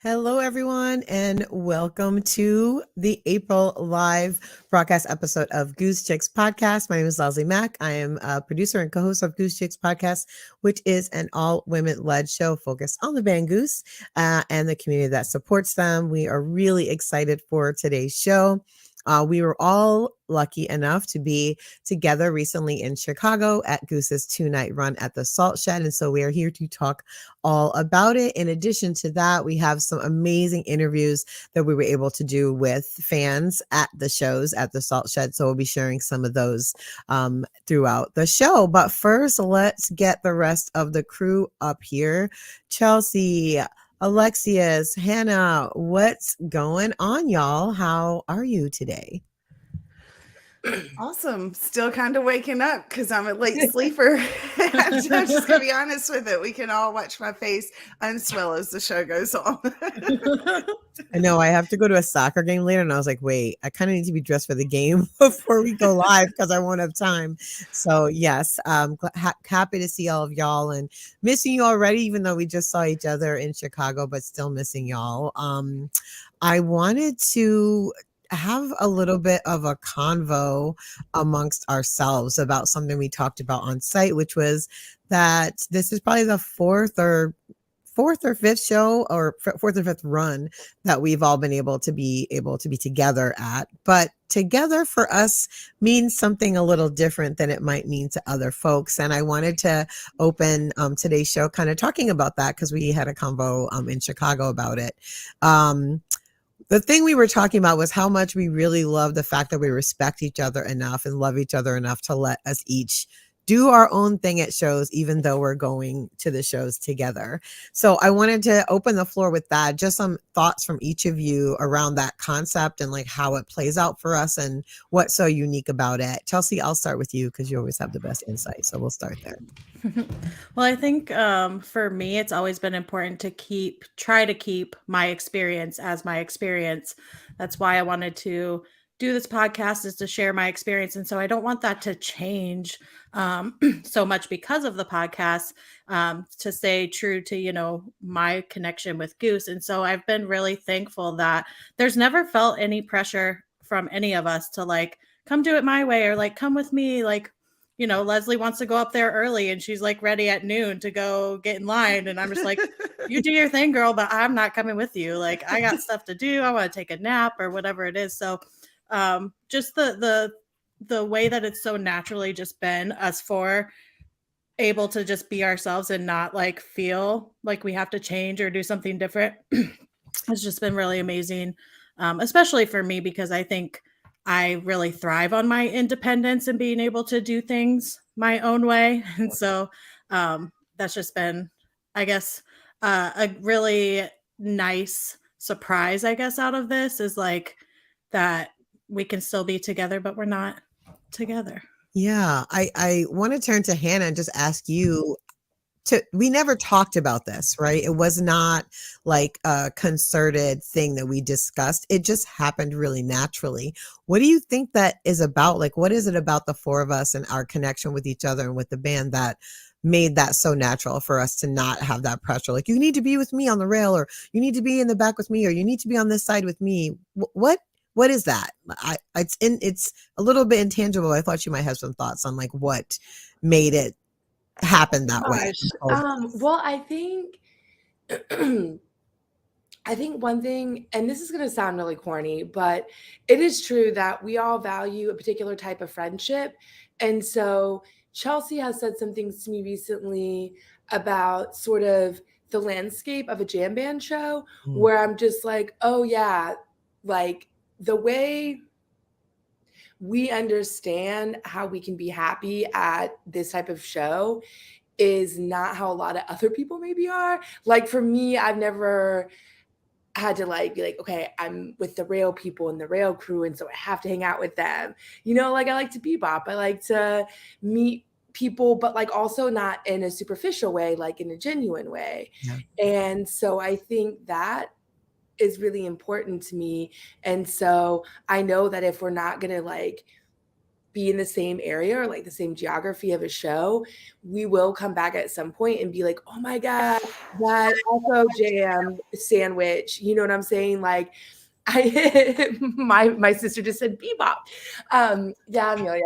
Hello, everyone, and welcome to the April live broadcast episode of Goose Chicks Podcast. My name is Leslie Mack. I am a producer and co host of Goose Chicks Podcast, which is an all women led show focused on the band Goose and the community that supports them. We are really excited for today's show. We were all lucky enough to be together recently in Chicago at Goose's 2-night run at the Salt Shed. And so we are here to talk all about it. In addition to that, we have some amazing interviews that we were able to do with fans at the shows at the Salt Shed. So we'll be sharing some of those throughout the show. But first, let's get the rest of the crew up here. Chelsea, Alexius, Hannah, what's going on, y'all? How are you today? Awesome. Still kind of waking up because I'm a late sleeper. I'm just going to be honest with it. We can all watch my face unswell as the show goes on. I know I have to go to a soccer game later, and I was like, wait, I kind of need to be dressed for the game before we go live because I won't have time. So yes, happy to see all of y'all and missing you already, even though we just saw each other in Chicago, but still missing y'all. I wanted to have a little bit of a convo amongst ourselves about something we talked about on site, which was that this is probably the fourth or fifth show or fourth or fifth run that we've all been able to be together at. But together for us means something a little different than it might mean to other folks. And I wanted to open today's show kind of talking about that because we had a convo in Chicago about it. The thing we were talking about was how much we really love the fact that we respect each other enough and love each other enough to let us each do our own thing at shows, even though we're going to the shows together. So I wanted to open the floor with that, just some thoughts from each of you around that concept and like how it plays out for us and what's so unique about it. Chelsea, I'll start with you because you always have the best insight. So we'll start there. Well, I think for me, it's always been important to try to keep my experience as my experience. That's why I wanted to do this podcast, is to share my experience. And so I don't want that to change so much because of the podcast, to stay true to, my connection with Goose. And so I've been really thankful that there's never felt any pressure from any of us to like, come do it my way or like, come with me. Like, Leslie wants to go up there early and she's like ready at noon to go get in line. And I'm just like, you do your thing, girl, but I'm not coming with you. Like, I got stuff to do. I want to take a nap or whatever it is. So just the way that it's so naturally just been us four able to just be ourselves and not like feel like we have to change or do something different has just been really amazing. Especially for me, because I think I really thrive on my independence and being able to do things my own way. And so that's just been, I guess, a really nice surprise, I guess, out of this is like that we can still be together, but we're not together. Yeah, I want to turn to Hannah and just ask you we never talked about this, right? It was not like a concerted thing that we discussed. It just happened really naturally. What do you think that is about? Like, what is it about the four of us and our connection with each other and with the band that made that so natural for us to not have that pressure? Like, you need to be with me on the rail, or you need to be in the back with me, or you need to be on this side with me. What is that? It's a little bit intangible. I thought you might have some thoughts on like what made it happen that way. Well, I think one thing, and this is going to sound really corny, but it is true that we all value a particular type of friendship. And so Chelsea has said some things to me recently about sort of the landscape of a jam band show where I'm just like, oh yeah, like the way we understand how we can be happy at this type of show is not how a lot of other people maybe are. Like for me, I've never had to like be like, okay, I'm with the rail people and the rail crew, and so I have to hang out with them. Like I like to bebop. I like to meet people, but like also not in a superficial way, like in a genuine way. Yeah. And so I think that is really important to me. And so I know that if we're not going to like be in the same area or like the same geography of a show, we will come back at some point and be like, oh my God, that Echo Jam sandwich. You know what I'm saying? Like, my sister just said bebop. Yeah, Amelia.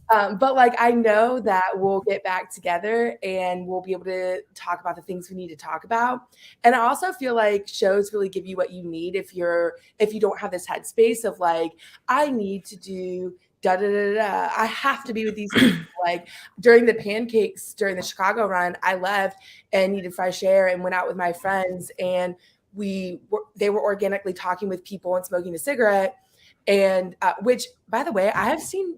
But like I know that we'll get back together and we'll be able to talk about the things we need to talk about. And I also feel like shows really give you what you need if you don't have this headspace of like, I need to do da da da da. I have to be with these people. Like during the pancakes during the Chicago run, I left and needed fresh air and went out with my friends, and they were organically talking with people and smoking a cigarette, and which, by the way, I have seen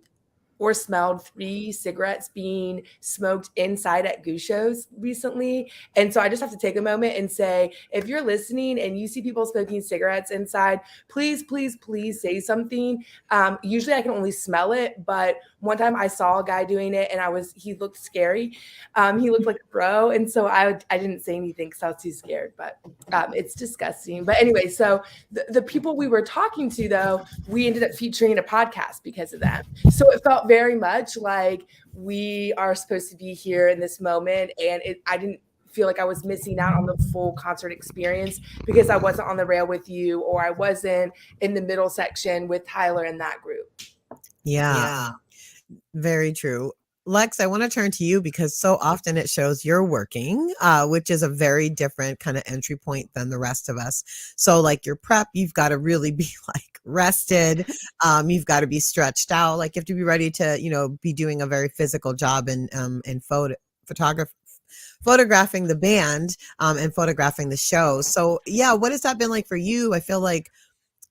or smelled 3 cigarettes being smoked inside at Goose shows recently. And so I just have to take a moment and say, if you're listening and you see people smoking cigarettes inside, please, please, please say something. Usually I can only smell it, but one time I saw a guy doing it and he looked scary. He looked like a bro. And so I didn't say anything because I was too scared, but it's disgusting. But anyway, so the people we were talking to, though, we ended up featuring in a podcast because of that. So it felt very much like we are supposed to be here in this moment. And I didn't feel like I was missing out on the full concert experience because I wasn't on the rail with you, or I wasn't in the middle section with Tyler and that group. Yeah. Very true. Lex, I want to turn to you because so often it shows you're working, which is a very different kind of entry point than the rest of us. So like your prep, you've got to really be like rested. You've got to be stretched out. Like you have to be ready to, be doing a very physical job in photographing the band, and photographing the show. So yeah, what has that been like for you? I feel like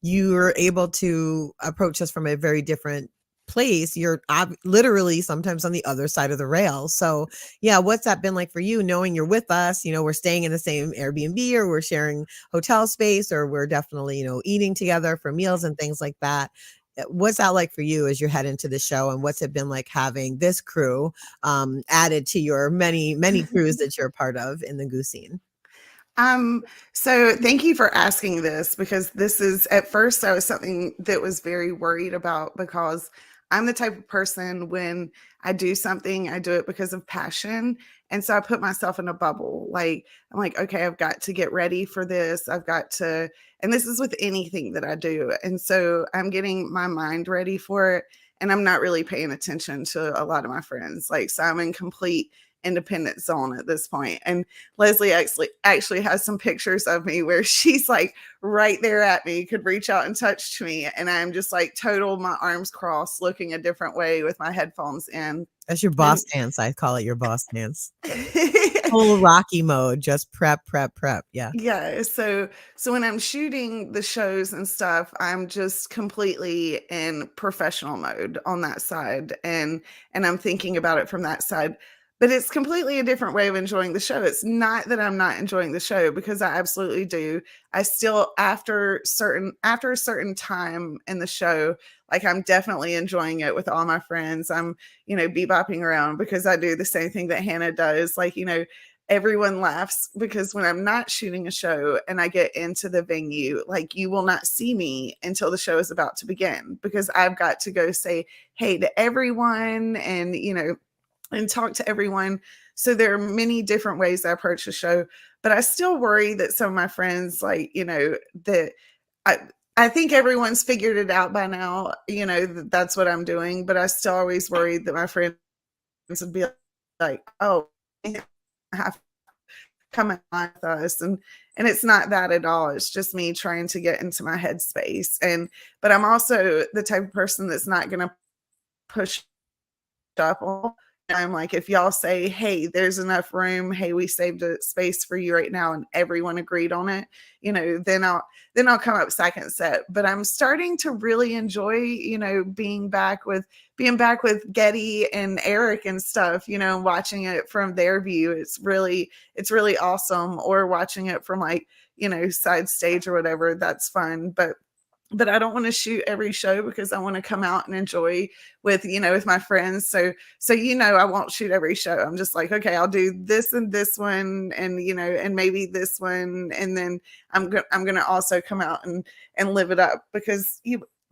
you were able to approach us from a very different place. You're literally sometimes on the other side of the rail. So yeah, what's that been like for you, knowing you're with us, we're staying in the same Airbnb, or we're sharing hotel space, or we're definitely, eating together for meals and things like that. What's that like for you as you head into the show, and what's it been like having this crew added to your many, many crews that you're a part of in the Goose scene? So thank you for asking this, because this is, at first I was something that was very worried about, because I'm the type of person, when I do something, I do it because of passion. And so I put myself in a bubble. Like, I'm like, okay, I've got to get ready for this. And this is with anything that I do. And so I'm getting my mind ready for it. And I'm not really paying attention to a lot of my friends. Like, so I'm in complete independent zone at this point. And Leslie actually has some pictures of me where she's like right there at me, could reach out and touch me, and I'm just like total, my arms crossed, looking a different way with my headphones in. That's your boss dance. I call it your boss dance. Full Rocky mode, just prep. Yeah. Yeah. So when I'm shooting the shows and stuff, I'm just completely in professional mode on that side, and I'm thinking about it from that side. But it's completely a different way of enjoying the show. It's not that I'm not enjoying the show, because I absolutely do. I still, after a certain time in the show, like, I'm definitely enjoying it with all my friends. I'm, bebopping around, because I do the same thing that Hannah does. Like, everyone laughs, because when I'm not shooting a show and I get into the venue, like, you will not see me until the show is about to begin, because I've got to go say hey to everyone, and talk to everyone. So there are many different ways I approach the show, but I still worry that some of my friends, like, that I think everyone's figured it out by now, that's what I'm doing, but I still always worry that my friends would be like, oh, I have to come in with us. And it's not that at all. It's just me trying to get into my headspace. But I'm also the type of person that's not going to push up. I'm like, if y'all say, hey, there's enough room, hey, we saved a space for you right now, and everyone agreed on it, then I'll come up second set. But I'm starting to really enjoy, being back with Getty and Eric and stuff, watching it from their view. It's really awesome. Or watching it from, like, side stage or whatever. That's fun. But I don't want to shoot every show, because I want to come out and enjoy with my friends. So I won't shoot every show. I'm just like, okay, I'll do this and this one, and and maybe this one, and then I'm going to also come out and live it up, because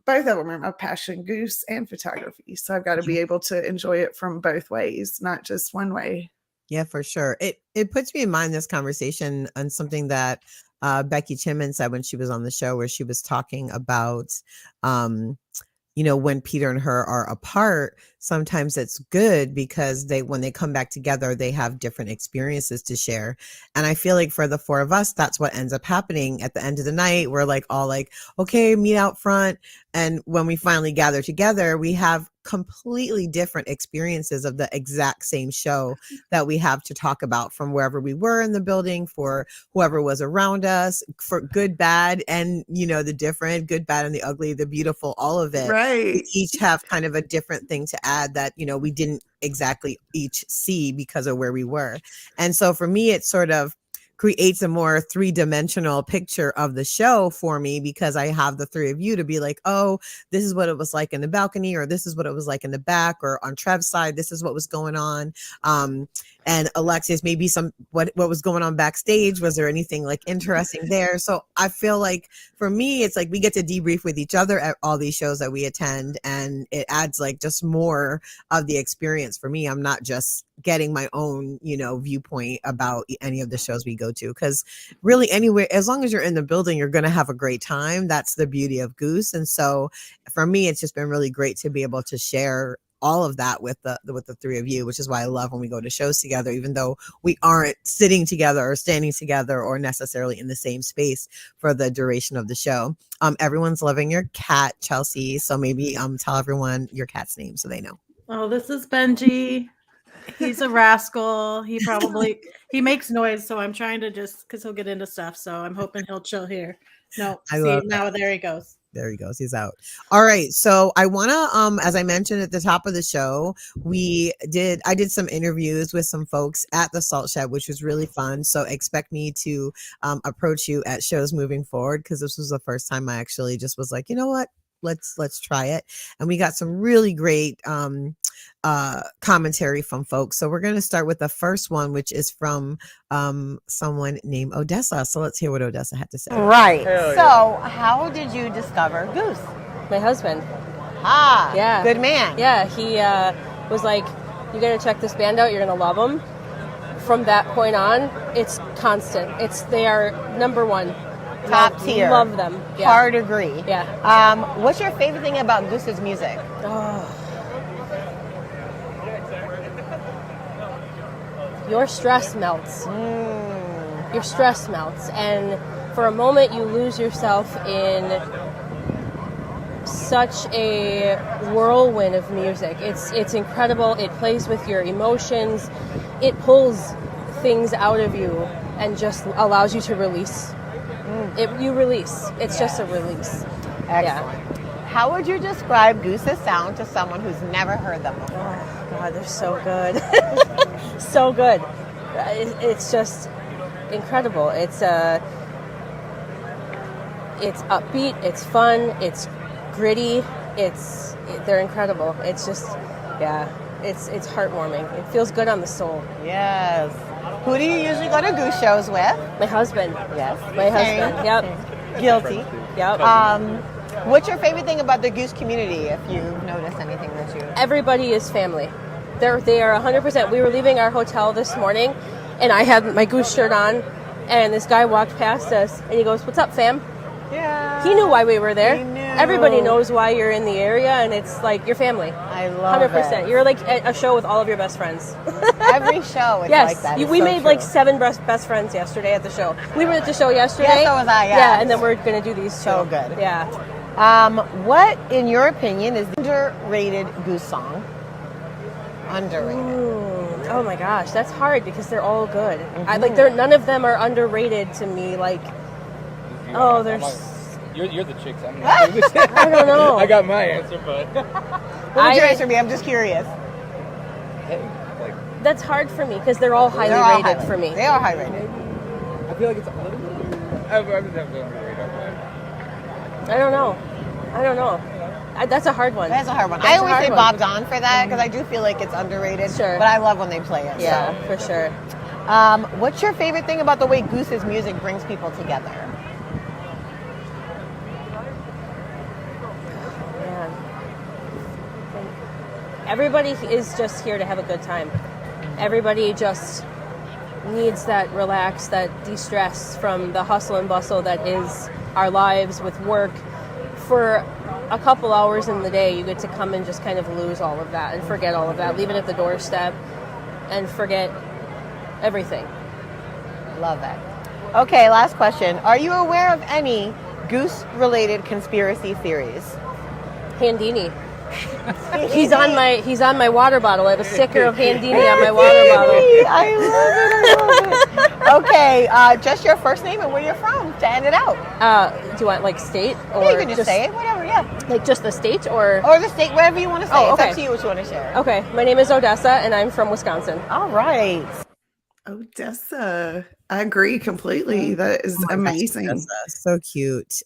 both of them are my passion, Goose and photography. So I've got to be able to enjoy it from both ways, not just one way. Yeah, for sure. It puts me in mind this conversation on something that Becky Chimman said when she was on the show, where she was talking about um when Peter and her are apart, sometimes it's good because when they come back together, they have different experiences to share. And I feel like for the four of us, that's what ends up happening at the end of the night. We're like all like, okay, meet out front. And when we finally gather together, we have completely different experiences of the exact same show that we have to talk about from wherever we were in the building, for whoever was around us, for good, bad, and the different, good, bad, and the ugly, the beautiful, all of it. Right. We each have kind of a different thing to add that we didn't exactly each see because of where we were. And so for me, it sort of creates a more three-dimensional picture of the show for me, because I have the three of you to be like, oh, this is what it was like in the balcony, or this is what it was like in the back, or on Trev's side, this is what was going on. And Alexis, maybe what was going on backstage. Was there anything like interesting there? So I feel like for me, it's like we get to debrief with each other at all these shows that we attend, and it adds like just more of the experience for me. I'm not just getting my own, viewpoint about any of the shows we go to, because really anywhere, as long as you're in the building, you're going to have a great time. That's the beauty of Goose. And so for me, it's just been really great to be able to share all of that with the three of you, which is why I love when we go to shows together, even though we aren't sitting together or standing together or necessarily in the same space for the duration of the show. Everyone's loving your cat, Chelsea. So maybe tell everyone your cat's name so they know. Oh, this is Benji. He's a rascal. He makes noise, so I'm trying to because he'll get into stuff. So I'm hoping he'll chill here. No, now there he goes. There he goes. He's out. All right. So I want to, as I mentioned at the top of the show, I did some interviews with some folks at the Salt Shed, which was really fun. So expect me to approach you at shows moving forward, because this was the first time I actually just was like, you know what? Let's try it. And we got some really great commentary from folks. So we're going to start with the first one, which is from someone named Odessa. So let's hear what Odessa had to say. Right. So how did you discover Goose? My husband. Ah, yeah. Good man. Yeah, he was like, you got to check this band out. You're going to love them. From that point on, it's constant. They are number one. Top tier. Love them. Yeah. Hard agree. Yeah. What's your favorite thing about Goose's music? Oh. Your stress melts. Your stress melts. And for a moment, you lose yourself in such a whirlwind of music. It's incredible. It plays with your emotions. It pulls things out of you and just allows you to release. You release. It's just a release. Excellent. Yeah. How would you describe Goose's sound to someone who's never heard them before? Oh, God, they're so good. So good. It's just incredible. It's upbeat. It's fun. It's gritty. They're incredible. It's just, it's heartwarming. It feels good on the soul. Yes. Who do you usually go to Goose shows with? My husband. Yes. My husband. Yep. Guilty. Yep. What's your favorite thing about the Goose community, if you've noticed anything that you... Everybody is family. They are 100%. We were leaving our hotel this morning, and I had my Goose shirt on, and this guy walked past us, and he goes, "What's up, fam?" Yeah. He knew why we were there. He knew. Everybody knows why you're in the area, and it's like your family. I love 100%. it. You're like a show with all of your best friends. Every show is yes, like that. we made like 7 best friends yesterday at the show. We were at the show yesterday. Yeah, so was I. Yeah, and then we're going to do these two. So good. Yeah. What, in your opinion, is the underrated Goose song? Underrated. Oh my gosh, that's hard because they're all good. None of them are underrated to me. Like, there's. You're the chicks. I'm not doing this. I don't know. I got my answer, but What would your answer be? I'm just curious. That's hard for me because they're all highly rated for me. They are high rated. I feel like it's a little bit. I just have to underrate. I don't know. That's a hard one. That's a hard one. That's I always say one. Bob's On for that because I do feel like it's underrated. Sure. But I love when they play it. Yeah, for sure. What's your favorite thing about the way Goose's music brings people together? everybody is just here to have a good time. Everybody just needs that relax, that de-stress from the hustle and bustle that is our lives with work. For a couple hours in the day, you get to come and just kind of lose all of that and forget all of that, leave it at the doorstep and forget everything. Love that. Okay, last question. Are you aware of any Goose-related conspiracy theories? Handini. He's on my water bottle. I have a sticker of Handini on my water bottle. I love it. Okay, just your first name and where you're from to end it out. Do you want like state or Yeah, you can just say it, whatever, yeah. like just the state or the state, whatever you want to say. Oh, okay. It's up to you what you want to share. Okay, my name is Odessa and I'm from Wisconsin. All right. Odessa. I agree completely. That is Oh my gosh, amazing. Odessa, so cute.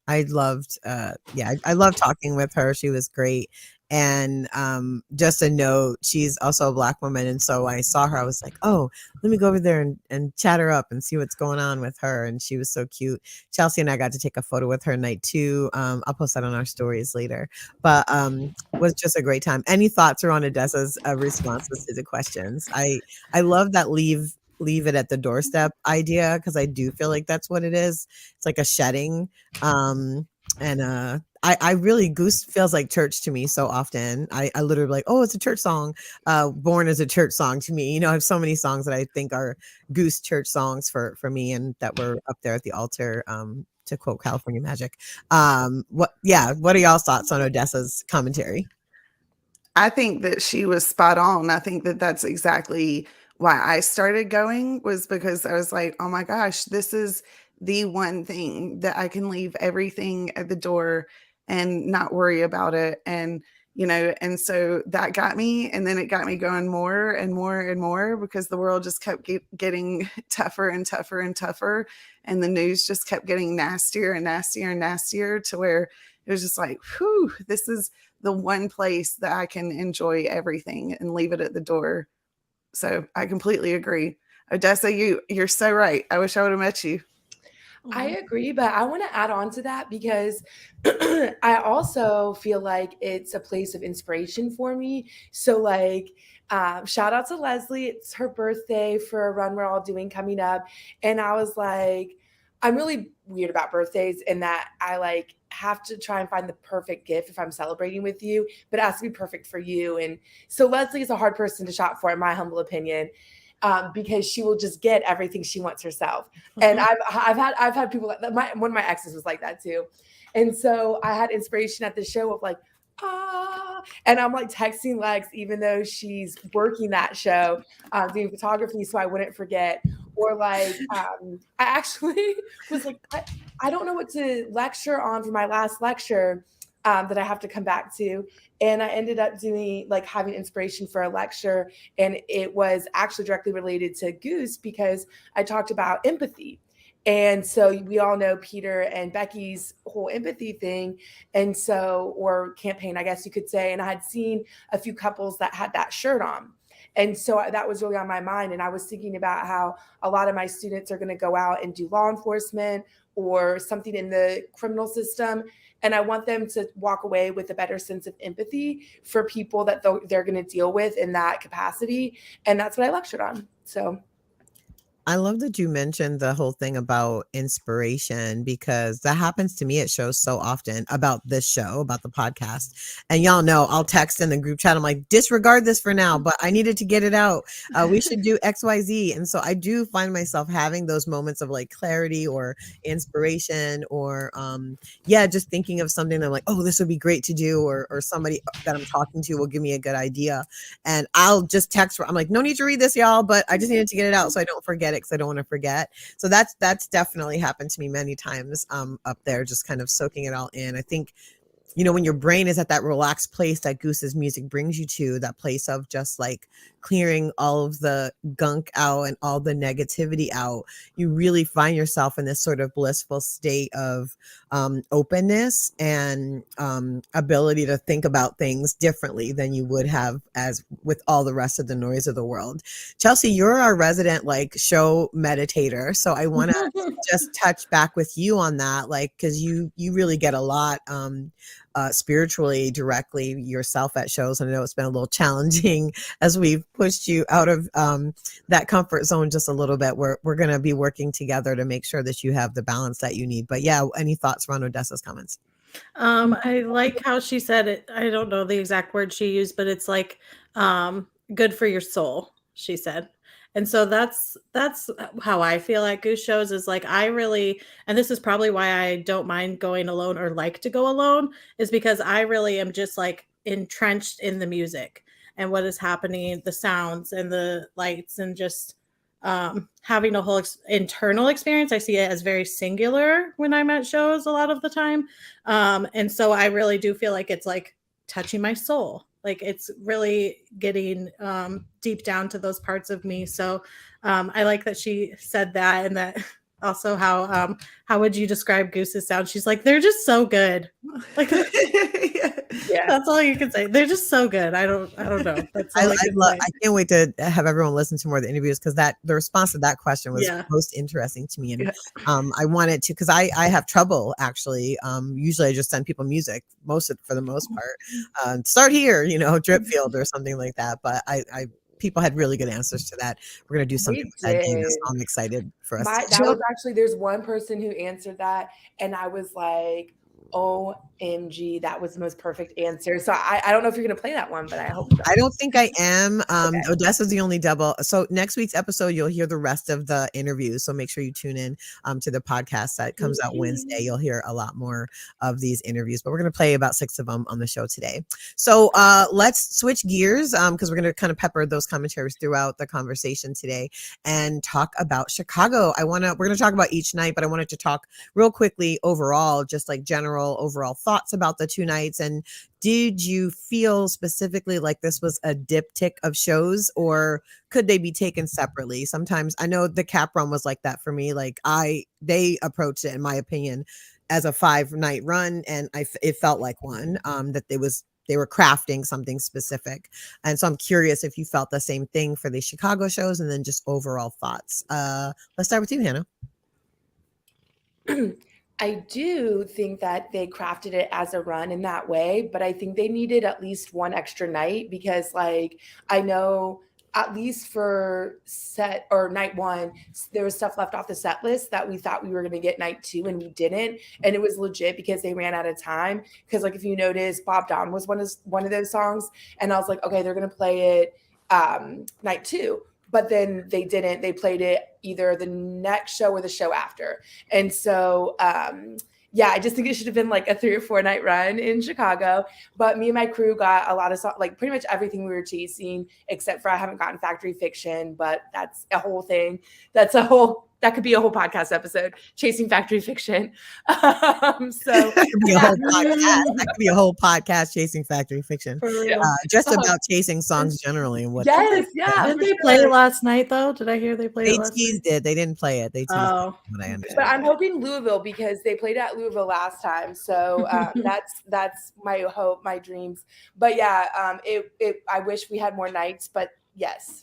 I loved I loved talking with her. She was great. And just a note, she's also a Black woman, and so when I saw her, I was like, oh, let me go over there and chat her up and see what's going on with her. And she was so cute. Chelsea and I got to take a photo with her night too. I'll post that on our stories later, but was just a great time. Any thoughts around Odessa's responses to the questions? I love that leave it at the doorstep idea, because I do feel like that's what it is. It's like a shedding. And I really, Goose feels like church to me so often. I literally like, oh, it's a church song. Born as a church song to me. You know, I have so many songs that I think are Goose church songs for me, and that were up there at the altar, to quote California Magic. What are y'all's thoughts on Odessa's commentary? I think that she was spot on. I think that that's exactly why I started going, was because I was like, oh my gosh, this is the one thing that I can leave everything at the door and not worry about it. And, and so that got me. And then it got me going more and more and more, because the world just kept getting tougher and tougher and tougher. And the news just kept getting nastier and nastier and nastier, to where it was just like, whew, this is the one place that I can enjoy everything and leave it at the door. So I completely agree. Odessa, you're so right. I wish I would have met you. I agree, but I want to add on to that, because I also feel like it's a place of inspiration for me. So like, shout out to Leslie. It's her birthday for a run we're all doing coming up. And I was like, I'm really weird about birthdays, in that I like have to try and find the perfect gift if I'm celebrating with you, but it has to be perfect for you. And so Leslie is a hard person to shop for, in my humble opinion. Because she will just get everything she wants herself. And I've had people like that. One of my exes was like that too. And so I had inspiration at the show of like, and I'm like texting Lex, even though she's working that show, doing photography, so I wouldn't forget. Or like, I actually was like, I don't know what to lecture on for my last lecture, that I have to come back to. And I ended up doing like having inspiration for a lecture. And it was actually directly related to Goose, because I talked about empathy. And so we all know Peter and Becky's whole empathy thing. And so, or campaign, I guess you could say. And I had seen a few couples that had that shirt on. And so that was really on my mind. And I was thinking about how a lot of my students are going to go out and do law enforcement or something in the criminal system. And I want them to walk away with a better sense of empathy for people that they're going to deal with in that capacity. And that's what I lectured on. So I love that you mentioned the whole thing about inspiration, because that happens to me at shows so often, about this show, about the podcast. And y'all know I'll text in the group chat. I'm like, disregard this for now, but I needed to get it out. We should do XYZ. And so I do find myself having those moments of like clarity or inspiration, or just thinking of something that I'm like, oh, this would be great to do, or somebody that I'm talking to will give me a good idea. And I'll just text her. I'm like, no need to read this, y'all, but I just needed to get it out so I don't forget it, because I don't want to forget. So that's definitely happened to me many times up there, just kind of soaking it all in. I think, when your brain is at that relaxed place that Goose's music brings you to, that place of just like clearing all of the gunk out and all the negativity out, you really find yourself in this sort of blissful state of openness and ability to think about things differently than you would have as with all the rest of the noise of the world. Chelsea, you're our resident like show meditator, so I want to just touch back with you on that, like, because you really get a lot spiritually directly yourself at shows. And I know it's been a little challenging as we've pushed you out of that comfort zone just a little bit. We're going to be working together to make sure that you have the balance that you need. But yeah, any thoughts around Odessa's comments? I like how she said it. I don't know the exact word she used, but it's like good for your soul, she said. And so that's how I feel at Goose shows is like I really, and this is probably why I don't mind going alone or like to go alone, is because I really am just like entrenched in the music and what is happening, the sounds and the lights, and just having a whole internal experience. I see it as very singular when I'm at shows a lot of the time. And so I really do feel like it's like touching my soul. Like it's really getting deep down to those parts of me. So I like that she said that, and that also how would you describe Goose's sound? She's like, they're just so good. Like Yeah. that's all you can say. They're just so good. I don't know. That's all I can say. I can't wait to have everyone listen to more of the interviews, because the response to that question was Yeah. most interesting to me. And I wanted to, because I have trouble actually. Usually I just send people music for the most part. Start here, drip field or something like that. But I people had really good answers to that. We're gonna do something with that, Dana, so I'm excited for us. That was actually, there's one person who answered that, and I was like, OMG, that was the most perfect answer. So I don't know if you're gonna play that one, but I hope so. I don't think I am. Okay. Odessa's the only double. So next week's episode, you'll hear the rest of the interviews. So make sure you tune in to the podcast that comes out Wednesday. You'll hear a lot more of these interviews, but we're going to play about 6 of them on the show today. So let's switch gears because we're going to kind of pepper those commentaries throughout the conversation today and talk about Chicago. We're going to talk about each night, but I wanted to talk real quickly overall, just like general overall thoughts about the 2 nights. And did you feel specifically like this was a diptych of shows, or could they be taken separately? Sometimes I know the Cap Run was like that for me. Like they approached it, in my opinion, as a 5-night run, and it felt like one that they were crafting something specific. And so I'm curious if you felt the same thing for the Chicago shows, and then just overall thoughts. Let's start with you, Hannah. I do think that they crafted it as a run in that way, but I think they needed at least one extra night, because like I know at least for night 1, there was stuff left off the set list that we thought we were going to get night 2 and we didn't. And it was legit because they ran out of time. Because like if you notice, Bob Dawn was one of those songs, and I was like, okay, they're going to play it night 2. But then they didn't. They played it either the next show or the show after. And so, I just think it should have been like a 3 or 4 night run in Chicago. But me and my crew got a lot of like pretty much everything we were chasing, except for I haven't gotten Factory Fiction, but that's a whole thing. That could be a whole podcast episode, chasing Factory Fiction. That could be a whole podcast. That could be a whole podcast, chasing Factory Fiction. Just about chasing songs generally. And what? Yes, yeah. Did they play it last night though? Did I hear they played it last night? They teased it. They didn't play it. They teased it. What I understand. But I'm hoping Louisville, because they played at Louisville last time. So that's my hope, my dreams. But yeah, I wish we had more nights, but yes.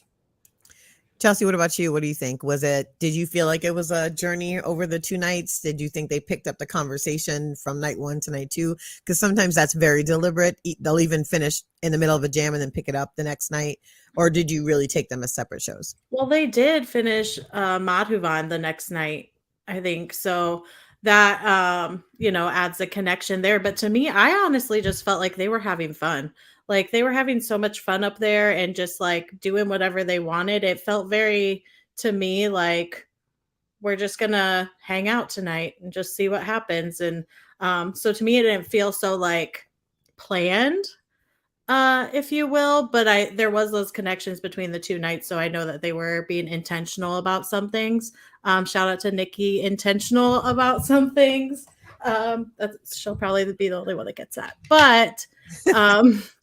Chelsea, what about you? What do you think? Did you feel like it was a journey over the 2 nights? Did you think they picked up the conversation from night 1 to night 2? Because sometimes that's very deliberate. They'll even finish in the middle of a jam and then pick it up the next night. Or did you really take them as separate shows? Well, they did finish Madhuvan the next night, I think. So that, adds a connection there. But to me, I honestly just felt like they were having fun. Like they were having so much fun up there and just like doing whatever they wanted. It felt very, to me, like we're just going to hang out tonight and just see what happens. And so to me, it didn't feel so like planned, if you will. But there was those connections between the 2 nights. So I know that they were being intentional about some things. Shout out to Nikki, intentional about some things. She'll probably be the only one that gets that. But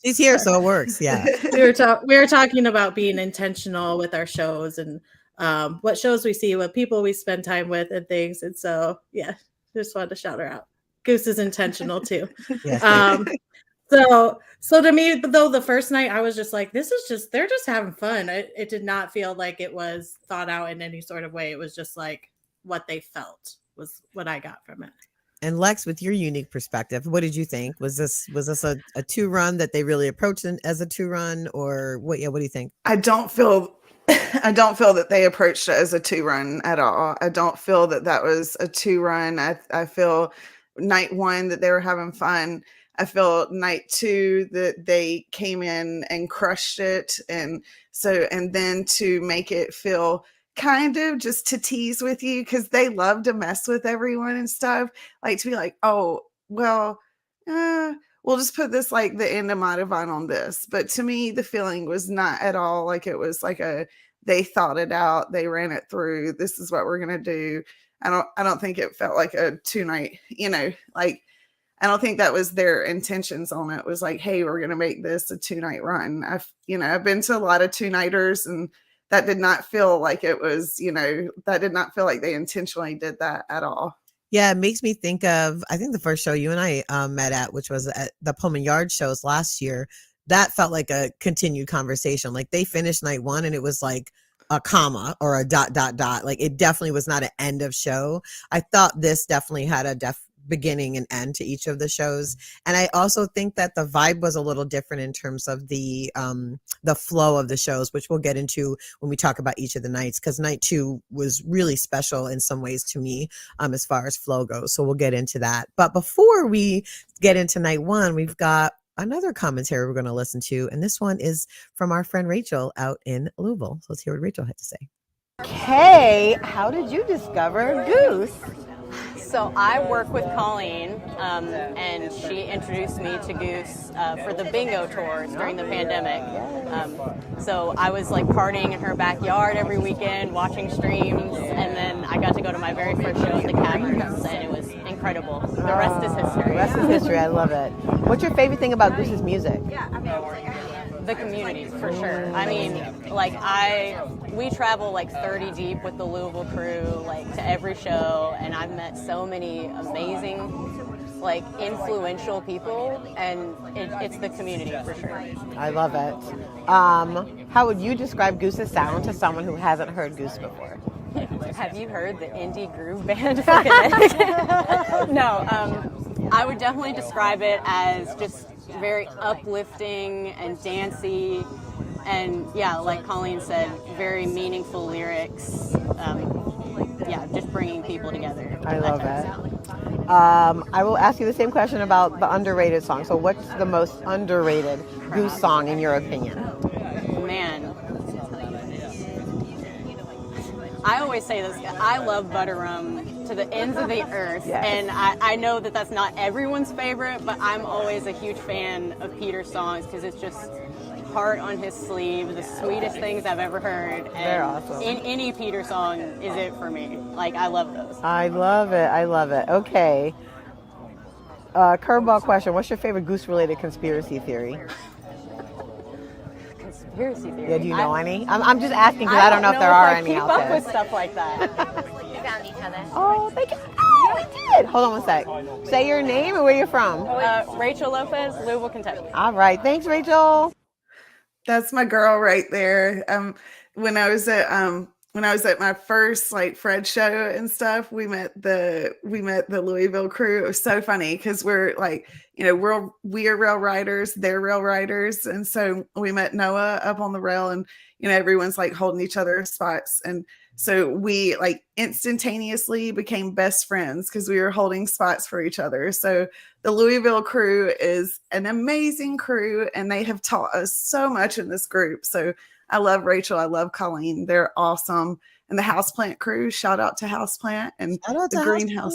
she's here, so it works. Yeah. we were talking about being intentional with our shows and what shows we see, what people we spend time with, and things. And so, yeah, just wanted to shout her out. Goose is intentional too. Yes. So to me, though, the first night I was just like, they're just having fun. It did not feel like it was thought out in any sort of way. It was just like what they felt was what I got from it. And Lex, with your unique perspective, what did you think? Was this a 2-run that they really approached it as a 2-run, or what? Yeah, what do you think? I don't feel I don't feel that they approached it as a 2-run at all. I don't feel that that was a 2-run. I feel night 1 that they were having fun. I feel night 2 that they came in and crushed it. And then to make it feel kind of just to tease with you, because they love to mess with everyone and stuff, like to be like, oh, well, we'll just put this like the end of Madavine on this. But to me, the feeling was not at all like it was like they thought it out, they ran it through. This is what we're gonna do. I don't think it felt like a 2-night, like I don't think that was their intentions on it. It was like, hey, we're gonna make this a 2-night run. I've been to a lot of 2-nighters, and that did not feel like it was, that did not feel like they intentionally did that at all. Yeah, it makes me think of, I think the first show you and I met at, which was at the Pullman Yard shows last year. That felt like a continued conversation. Like they finished night 1 and it was like a comma or a ... Like it definitely was not an end of show. I thought this definitely had a beginning and end to each of the shows. And I also think that the vibe was a little different in terms of the flow of the shows, which we'll get into when we talk about each of the nights, because night 2 was really special in some ways to me, as far as flow goes. So we'll get into that. But before we get into night 1, we've got another commentary we're going to listen to. And this one is from our friend Rachel out in Louisville. So let's hear what Rachel had to say. Okay, how did you discover Goose? So I work with Colleen, and she introduced me to Goose for the bingo tours during the pandemic. So I was like partying in her backyard every weekend, watching streams, and then I got to go to my very first show at the Caverns, and it was incredible. The rest is history. The rest is history. I love it. What's your favorite thing about Goose's music? The community, for sure. I mean, like we travel like 30 deep with the Louisville crew, like to every show, and I've met so many amazing, like influential people, and it's the community for sure. I love it. How would you describe Goose's sound to someone who hasn't heard Goose before? Have you heard the indie groove band for Connecticut? No, I would definitely describe it as just very uplifting and dancey, and yeah, like Colleen said, very meaningful lyrics. Just bringing people together. I love it. I will ask you the same question about the underrated song. So what's the most underrated Goose song in your opinion? Man, I always say this, I love Butter Rum to the ends of the earth, yes. And I know that that's not everyone's favorite, but I'm always a huge fan of Peter's songs because it's just heart on his sleeve, the sweetest things I've ever heard. And they're awesome. In any Peter song is it for me. Like, I love those. I love it. I love it. Okay. Curveball question. What's your favorite Goose-related conspiracy theory? Conspiracy theory? Yeah, do you know any? I'm just asking because I don't know if there are any out there. I keep up with stuff like that. We found each other. Oh, thank you. Oh, we did. Hold on one sec. Say your name and where you're from. Rachel Lopez, Louisville, Kentucky. All right. Thanks, Rachel. That's my girl right there. When I was at my first like Fred show and stuff, we met the Louisville crew. It was so funny because we're like, we are rail riders, they're rail riders, and so we met Noah up on the rail, and everyone's like holding each other's spots, and so we like instantaneously became best friends because we were holding spots for each other. So the Louisville crew is an amazing crew, and they have taught us so much in this group. So I love Rachel. I love Colleen. They're awesome. And the Houseplant crew, shout out to Houseplant and the Greenhouse.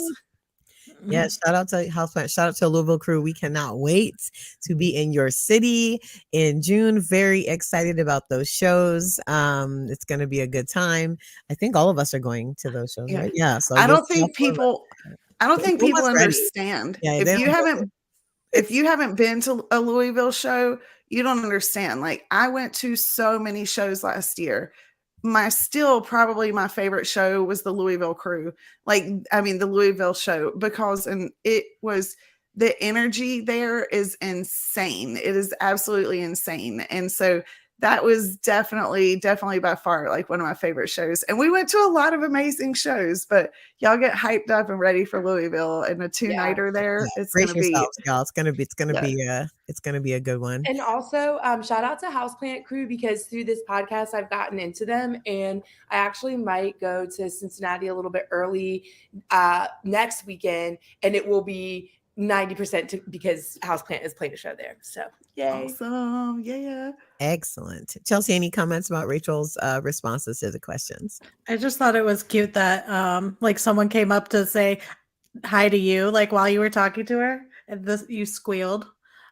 Yeah, shout out to Houseplant. Shout out to Louisville crew. We cannot wait to be in your city in June. Very excited about those shows. It's going to be a good time. I think all of us are going to those shows, right? Yeah. So I don't think people understand. Yeah, if you haven't been to a Louisville show, you don't understand. Like, I went to so many shows last year. Probably my favorite show was the Louisville crew. The Louisville show, because it was, the energy there is insane. It is absolutely insane. And so that was definitely by far like one of my favorite shows. And we went to a lot of amazing shows, but y'all get hyped up and ready for Louisville and a 2-nighter there. Yeah, It's brace gonna be yourselves, y'all. It's gonna yeah. be a good one. And also, shout out to Houseplant Crew, because through this podcast, I've gotten into them, and I actually might go to Cincinnati a little bit early next weekend, and it will be 90% because Houseplant is playing a show there. So, yay. Awesome. Yeah. Excellent. Chelsea, any comments about Rachel's responses to the questions? I just thought it was cute that like someone came up to say hi to you like while you were talking to her, and you squealed,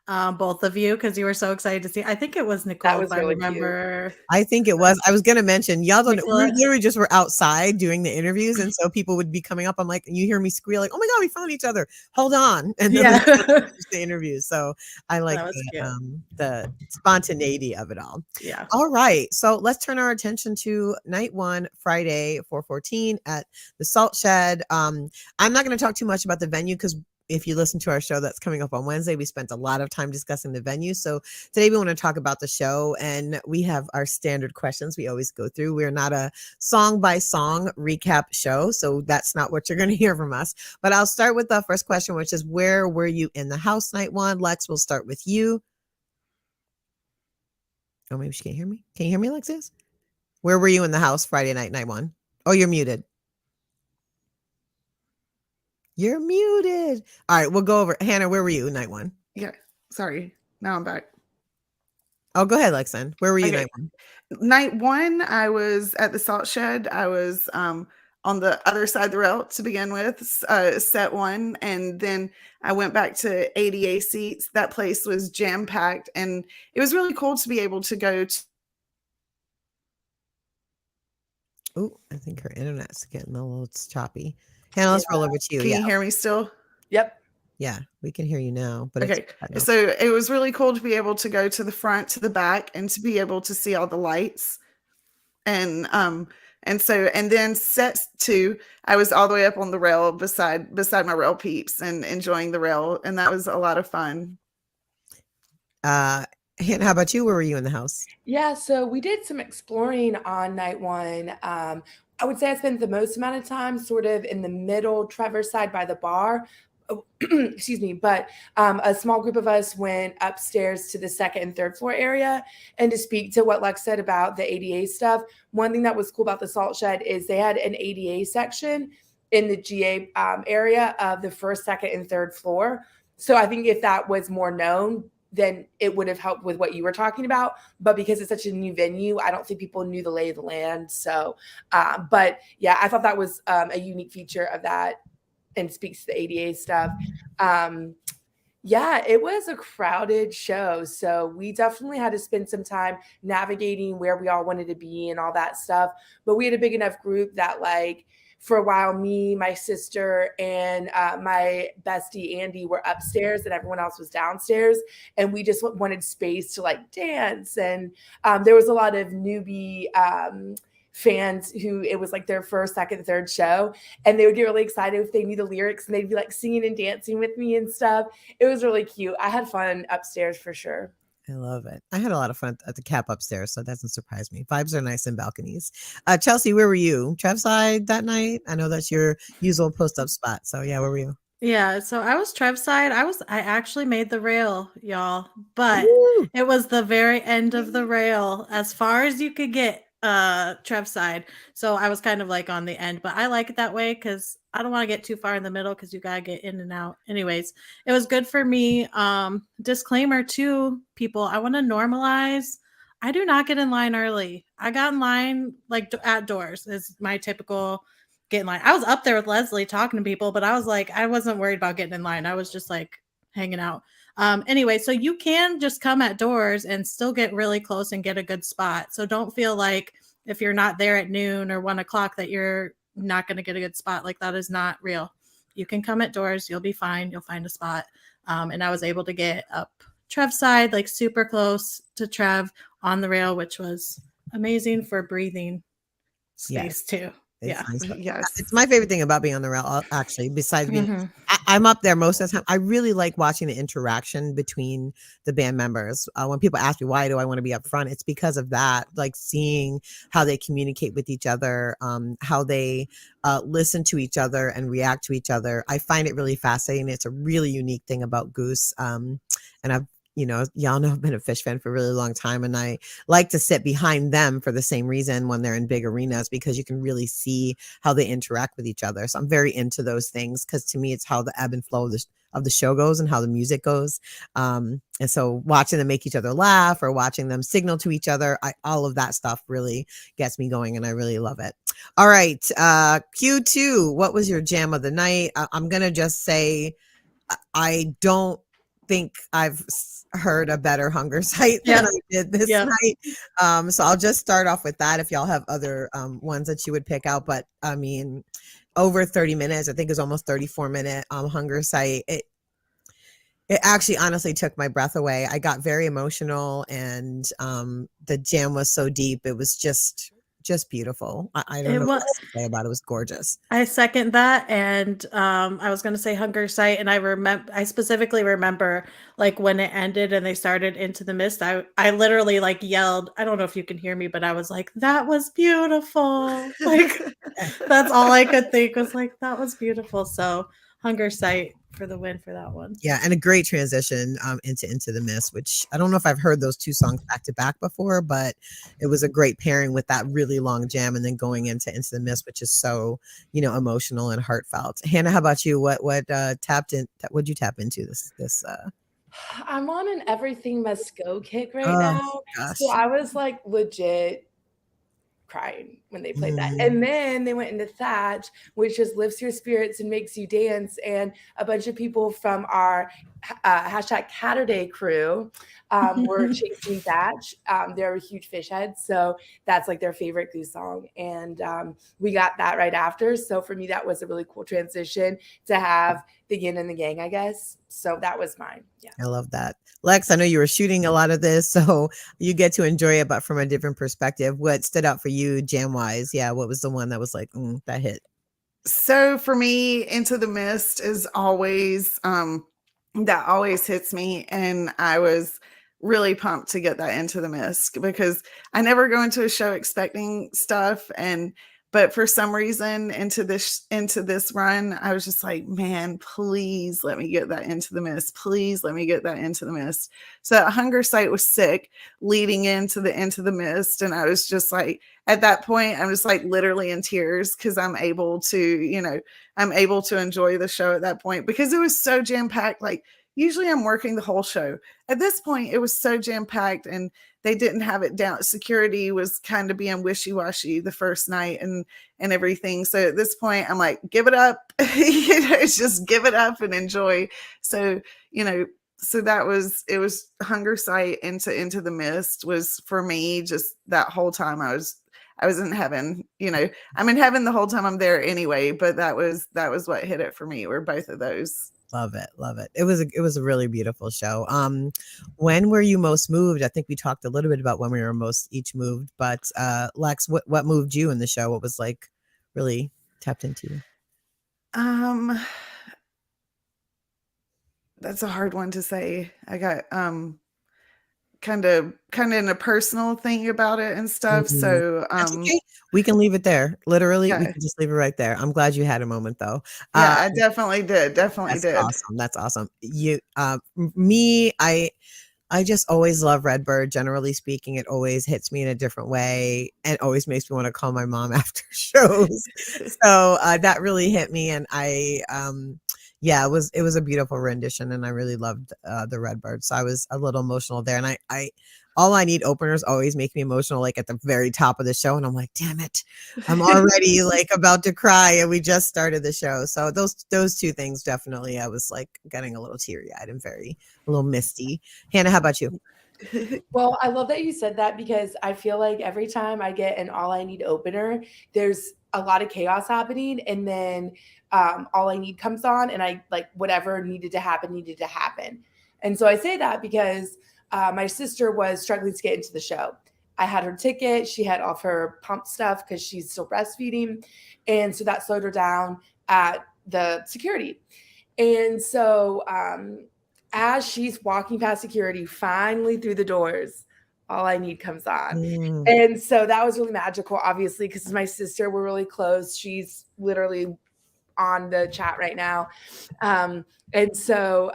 both of you, because you were so excited to see. I think it was Nicole, That was if I really remember. I think it was. I was going to mention, y'all don't. We Nicola. literally just were outside doing the interviews, and so people would be coming up. I'm like, you hear me squeal, like, "Oh my god, we found each other! Hold on!" And then Yeah. the interviews. So I like That was cute. the spontaneity of it all. Yeah. All right, so let's turn our attention to night one, Friday, 4/14 at the Salt Shed. I'm not going to talk too much about the venue because if you listen to our show that's coming up on Wednesday, we spent a lot of time discussing the venue. So today we want to talk about the show, and we have our standard questions we always go through. We're not a song by song recap show, so that's not what you're going to hear from us. But I'll start with the first question, which is, where were you in the house night one? Lex, we'll start with you. Oh, maybe she can't hear me. Can you hear me, Alexis? Where were you in the house Friday night one? Oh, you're muted. You're muted. All right, we'll go over. Hannah, where were you night one? Yeah. Sorry. Now I'm back. Oh, go ahead, Lexan. Where were you Okay. night one? Night one, I was at the Salt Shed. I was on the other side of the rail to begin with, set one. And then I went back to ADA seats. That place was jam-packed. And it was really cool to be able to go to. Oh, I think her internet's getting a little choppy. Hannah, let's roll over to you. Can you hear me still? Yep. Yeah, we can hear you now. But Okay. So it was really cool to be able to go to the front, to the back, and to be able to see all the lights. And then set two, I was all the way up on the rail beside my rail peeps and enjoying the rail, and that was a lot of fun. Hannah, how about you? Where were you in the house? Yeah, so we did some exploring on night one. I would say I spent the most amount of time sort of in the middle, Trevor's side by the bar. Excuse me, but a small group of us went upstairs to the second and third floor area. And to speak to what Lex said about the ADA stuff, one thing that was cool about the Salt Shed is they had an ADA section in the GA area of the first, second, and third floor. So I think if that was more known, then it would have helped with what you were talking about. But because it's such a new venue, I don't think people knew the lay of the land. So, but yeah, I thought that was a unique feature of that and speaks to the ADA stuff. Yeah, it was a crowded show. So we definitely had to spend some time navigating where we all wanted to be and all that stuff. But we had a big enough group that, like, for a while, me, my sister, and my bestie Andy were upstairs and everyone else was downstairs. And we just wanted space to like dance. And there was a lot of newbie fans who it was like their first, second, third show. And they would get really excited if they knew the lyrics and they'd be like singing and dancing with me and stuff. It was really cute. I had fun upstairs for sure. I love it. I had a lot of fun at the Cap upstairs, so that doesn't surprise me. Vibes are nice in balconies. Chelsea, where were you? Trev side that night? I know that's your usual post-up spot. So yeah, where were you? Yeah, so I was Trev's side. I actually made the rail, y'all, but Woo! it was the very end of the rail, as far as you could get, Trev's side. So I was kind of like on the end, but I like it that way because I don't want to get too far in the middle because you gotta get in and out. Anyways, it was good for me. Disclaimer to people, I want to normalize. I do not get in line early. I got in line like at doors is my typical get in line. I was up there with Leslie talking to people, but I was like, I wasn't worried about getting in line. I was just like hanging out. Anyway, so you can just come at doors and still get really close and get a good spot. So don't feel like if you're not there at noon or 1 o'clock that you're not going to get a good spot. Like that is not real. You can come at doors. You'll be fine. You'll find a spot. And I was able to get up Trev's side, like super close to Trev on the rail, which was amazing for breathing space too. It's Yeah. nice. Yes. It's my favorite thing about being on the rail, actually, besides being Mhm. I'm up there most of the time. I really like watching the interaction between the band members. When people ask me why do I want to be up front, it's because of that. Like seeing how they communicate with each other, how they listen to each other and react to each other. I find it really fascinating. It's a really unique thing about Goose. And I've y'all know I've been a Fish fan for a really long time, and I like to sit behind them for the same reason when they're in big arenas, because you can really see how they interact with each other. So I'm very into those things, because to me, it's how the ebb and flow of the show goes and how the music goes. And so watching them make each other laugh or watching them signal to each other, all of that stuff really gets me going, and I really love it. All right. Q2, what was your jam of the night? I'm going to just say, I don't think I've heard a better hunger site than Yep. I did this Yep. night. So I'll just start off with that if y'all have other ones that you would pick out. But I mean, over 30 minutes, I think it was almost 34-minute hunger site. It actually honestly took my breath away. I got very emotional, and the jam was so deep. It was just beautiful. I don't It know what was. else to say about it. It was gorgeous. I second that, and I was going to say hunger site, and I specifically remember like when it ended and they started Into the Mist. I literally like yelled. I don't know if you can hear me, but I was like, "That was beautiful!" Like that's all I could think was like, "That was beautiful." So hunger site for the win for that one. Yeah, and a great transition into the Mist, which I don't know if I've heard those two songs back to back before, but it was a great pairing with that really long jam, and then going into the Mist, which is so emotional and heartfelt. Hannah, how about you? What what'd you tap into this? I'm on an Everything Must Go kick right Oh now. gosh. So I was like legit crying when they played that. Mhm. And then they went into Thatch, which just lifts your spirits and makes you dance. And a bunch of people from our hashtag Catterday crew were chasing Thatch. They're a huge fish heads. So that's like their favorite Goose song. And we got that right after. So for me, that was a really cool transition to have the yin and the yang, I guess. So that was mine. Yeah. I love that. Lex, I know you were shooting a lot of this, so you get to enjoy it, but from a different perspective. What stood out for you jam wise? Yeah, what was the one that was like, that hit? So for me, Into the Mist is always that always hits me, and I was really pumped to get that Into the Mist because I never go into a show expecting stuff, but for some reason into this run, I was just like, man, please let me get that Into the Mist. Please let me get that Into the Mist. So that hunger site was sick leading into the Mist, and I was just like, at that point, I'm just like literally in tears because I'm able to enjoy the show at that point because it was so jam packed. Like usually I'm working the whole show. At this point, it was so jam packed and they didn't have it down. Security was kind of being wishy-washy the first night and everything. So at this point, I'm like, give it up. It's just give it up and enjoy. So, so it was hunger site into the Mist was for me just that whole time I was in heaven. I'm in heaven the whole time I'm there anyway, but that was what hit it for me, were both of those. Love it. Love it. It was a really beautiful show. When were you most moved? I think we talked a little bit about when we were most each moved, but Lex, what moved you in the show? What was like really tapped into you? That's a hard one to say. I got kind of in a personal thing about it and stuff. Mhm. So That's okay. We can leave it there. Literally, we yeah. can just leave it right there. I'm glad you had a moment though. Yeah, I definitely did. That's awesome. That's awesome. Me, I just always love Redbird. Generally speaking, it always hits me in a different way and always makes me want to call my mom after shows. So that really hit me, and yeah, it was a beautiful rendition, and I really loved the Redbird. So I was a little emotional there, and I all I need openers always make me emotional, like at the very top of the show, and I'm like, damn it, I'm already like about to cry, and we just started the show. So those two things definitely, I was like getting a little teary eyed and a little misty. Hannah, how about you? Well, I love that you said that because I feel like every time I get an All I Need opener, there's a lot of chaos happening. And then All I Need comes on and I like whatever needed to happen. And so I say that because my sister was struggling to get into the show. I had her ticket. She had off her pump stuff because she's still breastfeeding. And so that slowed her down at the security. And so as she's walking past security, finally through the doors, All I Need comes on. And so that was really magical, obviously, because my sister, we're really close. She's literally on the chat right now. And so,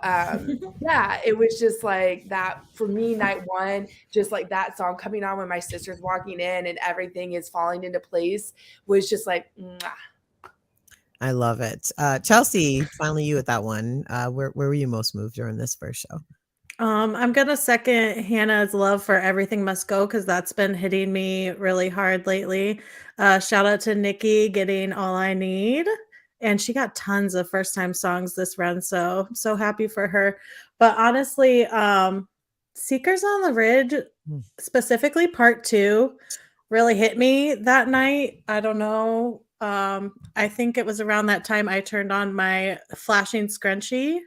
yeah, it was just like that for me, night one, just like that song coming on when my sister's walking in and everything is falling into place was just like, mwah. I love it. Chelsea, finally you with that one. Where were you most moved during this first show? I'm gonna second Hannah's love for Everything Must Go because that's been hitting me really hard lately. Shout out to Nikki getting All I Need. And she got tons of first time songs this run. So I'm so happy for her. But honestly, Seekers on the Ridge, specifically part 2, really hit me that night. I don't know. I think it was around that time I turned on my flashing scrunchie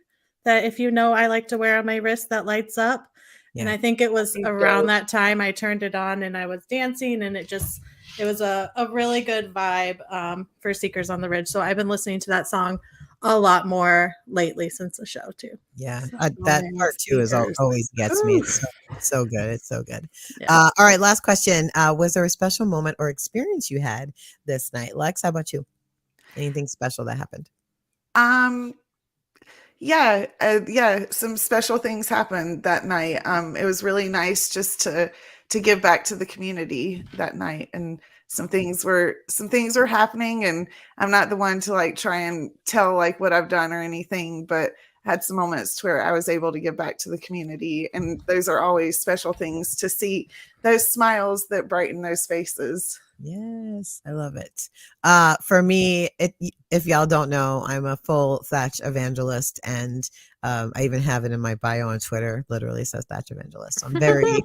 that, if you know, I like to wear on my wrist that lights up. Yeah. And I think it was around that time I turned it on and I was dancing, and it was a really good vibe for Seekers on the Ridge. So I've been listening to that song a lot more lately since the show too. Yeah, that part 2 is always gets me. It's so good. It's so good. Yeah. All right, last question. Was there a special moment or experience you had this night? Lex, how about you? Anything special that happened? Yeah, some special things happened that night. It was really nice just to give back to the community that night, and some things were happening, and I'm not the one to like try and tell like what I've done or anything, but had some moments to where I was able to give back to the community, and those are always special things to see, those smiles that brighten those faces. Yes, I love it. For me, if y'all don't know, I'm a full Thatch evangelist, and I even have it in my bio on Twitter. Literally says Thatch evangelist. So I'm very,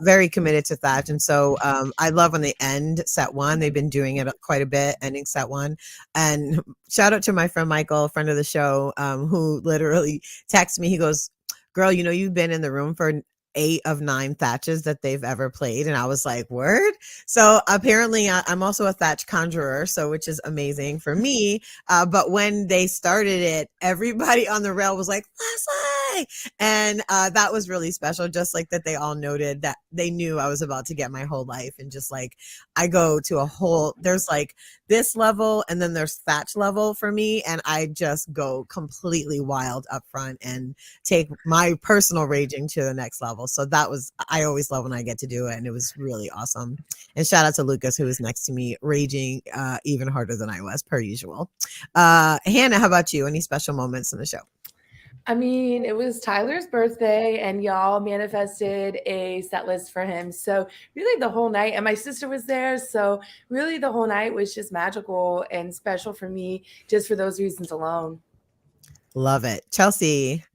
very committed to Thatch, and so I love when they end set 1. They've been doing it quite a bit, ending set 1. And shout out to my friend Michael, friend of the show, who literally texted me. He goes, "Girl, you know you've been in the room for 8 of 9 Thatches that they've ever played." And I was like, word. So apparently I'm also a Thatch conjurer, so which is amazing for me. But when they started it, everybody on the rail was like, Leslie! And that was really special. Just like that they all noted that they knew I was about to get my whole life. And just like, I go to there's like this level and then there's Thatch level for me. And I just go completely wild up front and take my personal raging to the next level. So I always love when I get to do it, and it was really awesome. And shout out to Lucas, who was next to me raging even harder than I was, per usual. Hannah, how about you? Any special moments in the show? I mean, it was Tyler's birthday, and y'all manifested a set list for him. So really the whole night, and my sister was there. So really the whole night was just magical and special for me, just for those reasons alone. Love it. Chelsea.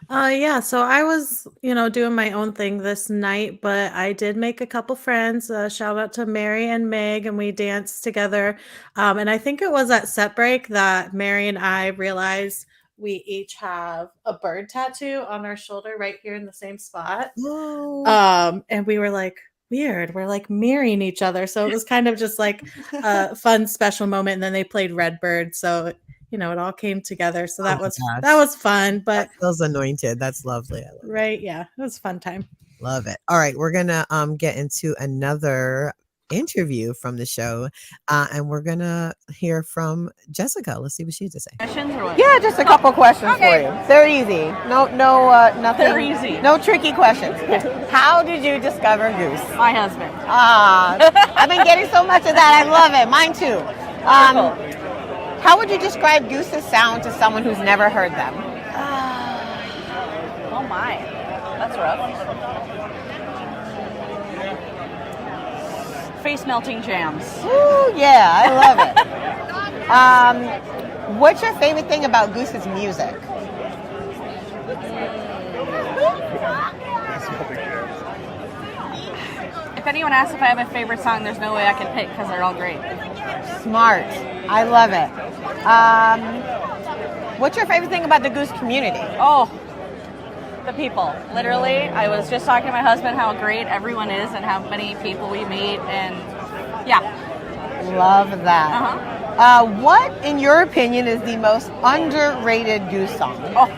Yeah, so I was, doing my own thing this night, but I did make a couple friends. Shout out to Mary and Meg, and we danced together. And I think it was at set break that Mary and I realized we each have a bird tattoo on our shoulder right here in the same spot. And we were like, weird. We're like mirroring each other. So it was kind of just like a fun, special moment. And then they played Redbird. So it all came together. So that was fun. But that feels anointed. That's lovely. Right. Yeah. It was a fun time. Love it. All right. We're gonna get into another interview from the show. And we're gonna hear from Jessica. Let's see what she has to say. Questions or what? Yeah, just a couple questions for you. They're easy. No, nothing. They're easy. No tricky questions. How did you discover Goose? My husband. I've been getting so much of that. I love it. Mine too. How would you describe Goose's sound to someone who's never heard them? Oh my, that's rough. Face melting jams. Ooh, yeah, I love it. What's your favorite thing about Goose's music? If anyone asks if I have a favorite song, there's no way I can pick because they're all great. Smart. I love it. What's your favorite thing about the Goose community? Oh, the people. Literally, I was just talking to my husband how great everyone is and how many people we meet, and yeah. Love that. What, in your opinion, is the most underrated Goose song? Oh,